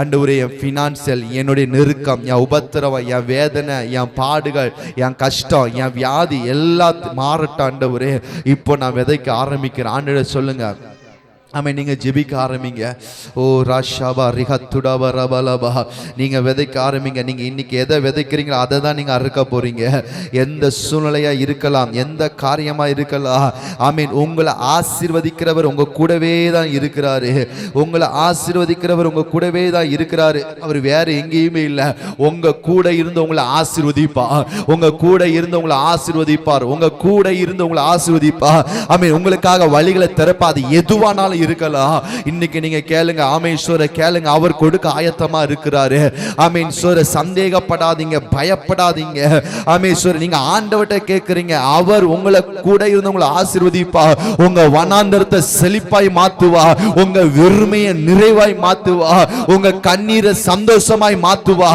ஆண்டவரே, என் ஃபினான்சியல், என்னுடைய நெருக்கம், என் உபத்திரவம், என் வேதனை, என் பாடுகள், என் கஷ்டம், என் வியாதி எல்லாம் மாறட்டும் ஆண்டவரே. இப்போ நான் விதைக்க ஆரம்பிக்கிறேன். ஆண்டவரே சொல்லுங்க, நீங்க ஜெபிக்க ஆரம்பிங்க. ஓ ராஷாபா ரிஹத்துடாபா ரபலபா. நீங்க விதைக்க ஆரம்பிங்க. நீங்க இன்னைக்கு எதை விதைக்கிறீங்களோ அதை தான் நீங்க அறுக்க போறீங்க. எந்த சூழ்நிலையா இருக்கலாம், எந்த காரியமா இருக்கலாம். உங்களை ஆசீர்வதிக்கிறவர் உங்க கூடவே தான் இருக்கிறாரு. உங்களை ஆசீர்வதிக்கிறவர் உங்க கூடவே தான் இருக்கிறாரு. அவர் வேற எங்கேயுமே இல்லை. உங்க கூட இருந்து உங்களை ஆசீர்வதிப்பார். உங்க கூட இருந்து உங்களை ஆசீர்வதிப்பார். உங்க கூட இருந்து உங்களை ஆசீர்வதிப்பார். உங்களுக்காக வழிகளை திறப்பாது. எதுவானாலும் இருக்கலாம். இன்னைக்கு நீங்க கேளுங்க, ஆமென் சோர கேளுங்க, அவர் கொடுக்க ஆயத்தமா இருக்கிறாரு. ஆமென் சோர சந்தேகப்படாதீங்க, பயப்படாதீங்க. ஆமென் சோர நீங்க ஆண்டவர்ட்ட கேக்குறீங்க, அவர் உங்களை கூட இருந்து உங்களை ஆசீர்வதிப்பா, உங்க வனாந்தரத்தை செழிப்பாய் மாத்துவா, உங்க வெறுமையை நிறைவாய் மாத்துவா, உங்க கண்ணீரை சந்தோஷமாய் மாத்துவா.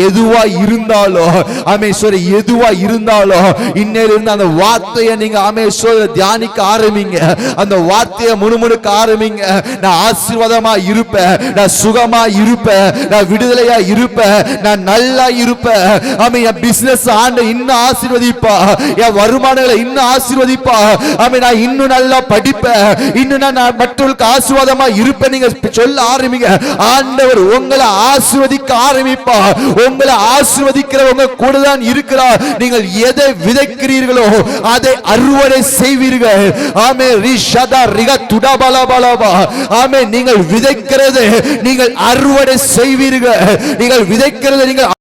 எதுவா இருந்தாலும் ஆமென் சோர எதுவா இருந்தாலும் இன்னையிலிருந்து அந்த வார்த்தையை நீங்க ஆமென் சோர தியானிக்க ஆரம்பிங்க. அந்த வார்த்தையை முணுமுணுக்க ஆரம்பிங்க. நான் ஆசீர்வாதமா இருப்பேன், நான் சுகமா இருப்பேன், நான் விடுதலையா இருப்பேன், நான் நல்லா இருப்பேன். ஆமென். என் பிசினஸ் ஆண்டு இன்னும் ஆசீர்வதிப்பா, என் வருமானங்களை இன்னும் ஆசீர்வதிப்பா. ஆமென். நான் இன்னும் நல்லா படிப்பேன், இன்னும் நான் மற்றவர்களுக்கு ஆசீர்வாதமா இருப்பேன். நீங்க சொல்ல ஆரம்பிங்க. ஆண்டவர் உங்களை ஆசீர்வதிக்க ஆரம்பிப்பா. உங்களை ஆசீர்வதிக்கிறவங்க கூட தான் இருக்கிறார். நீங்கள் எதை விதைக்கிறீர்களோ அதை அறுவடை செய்வீர்கள். ஆமென். ரிஷதா ரிக துடபலபலபா. ஆமென். நீங்கள் விதைக்கிறது நீங்கள் அறுவடை செய்வீர்கள். நீங்கள் விதைக்கிறது நீங்கள்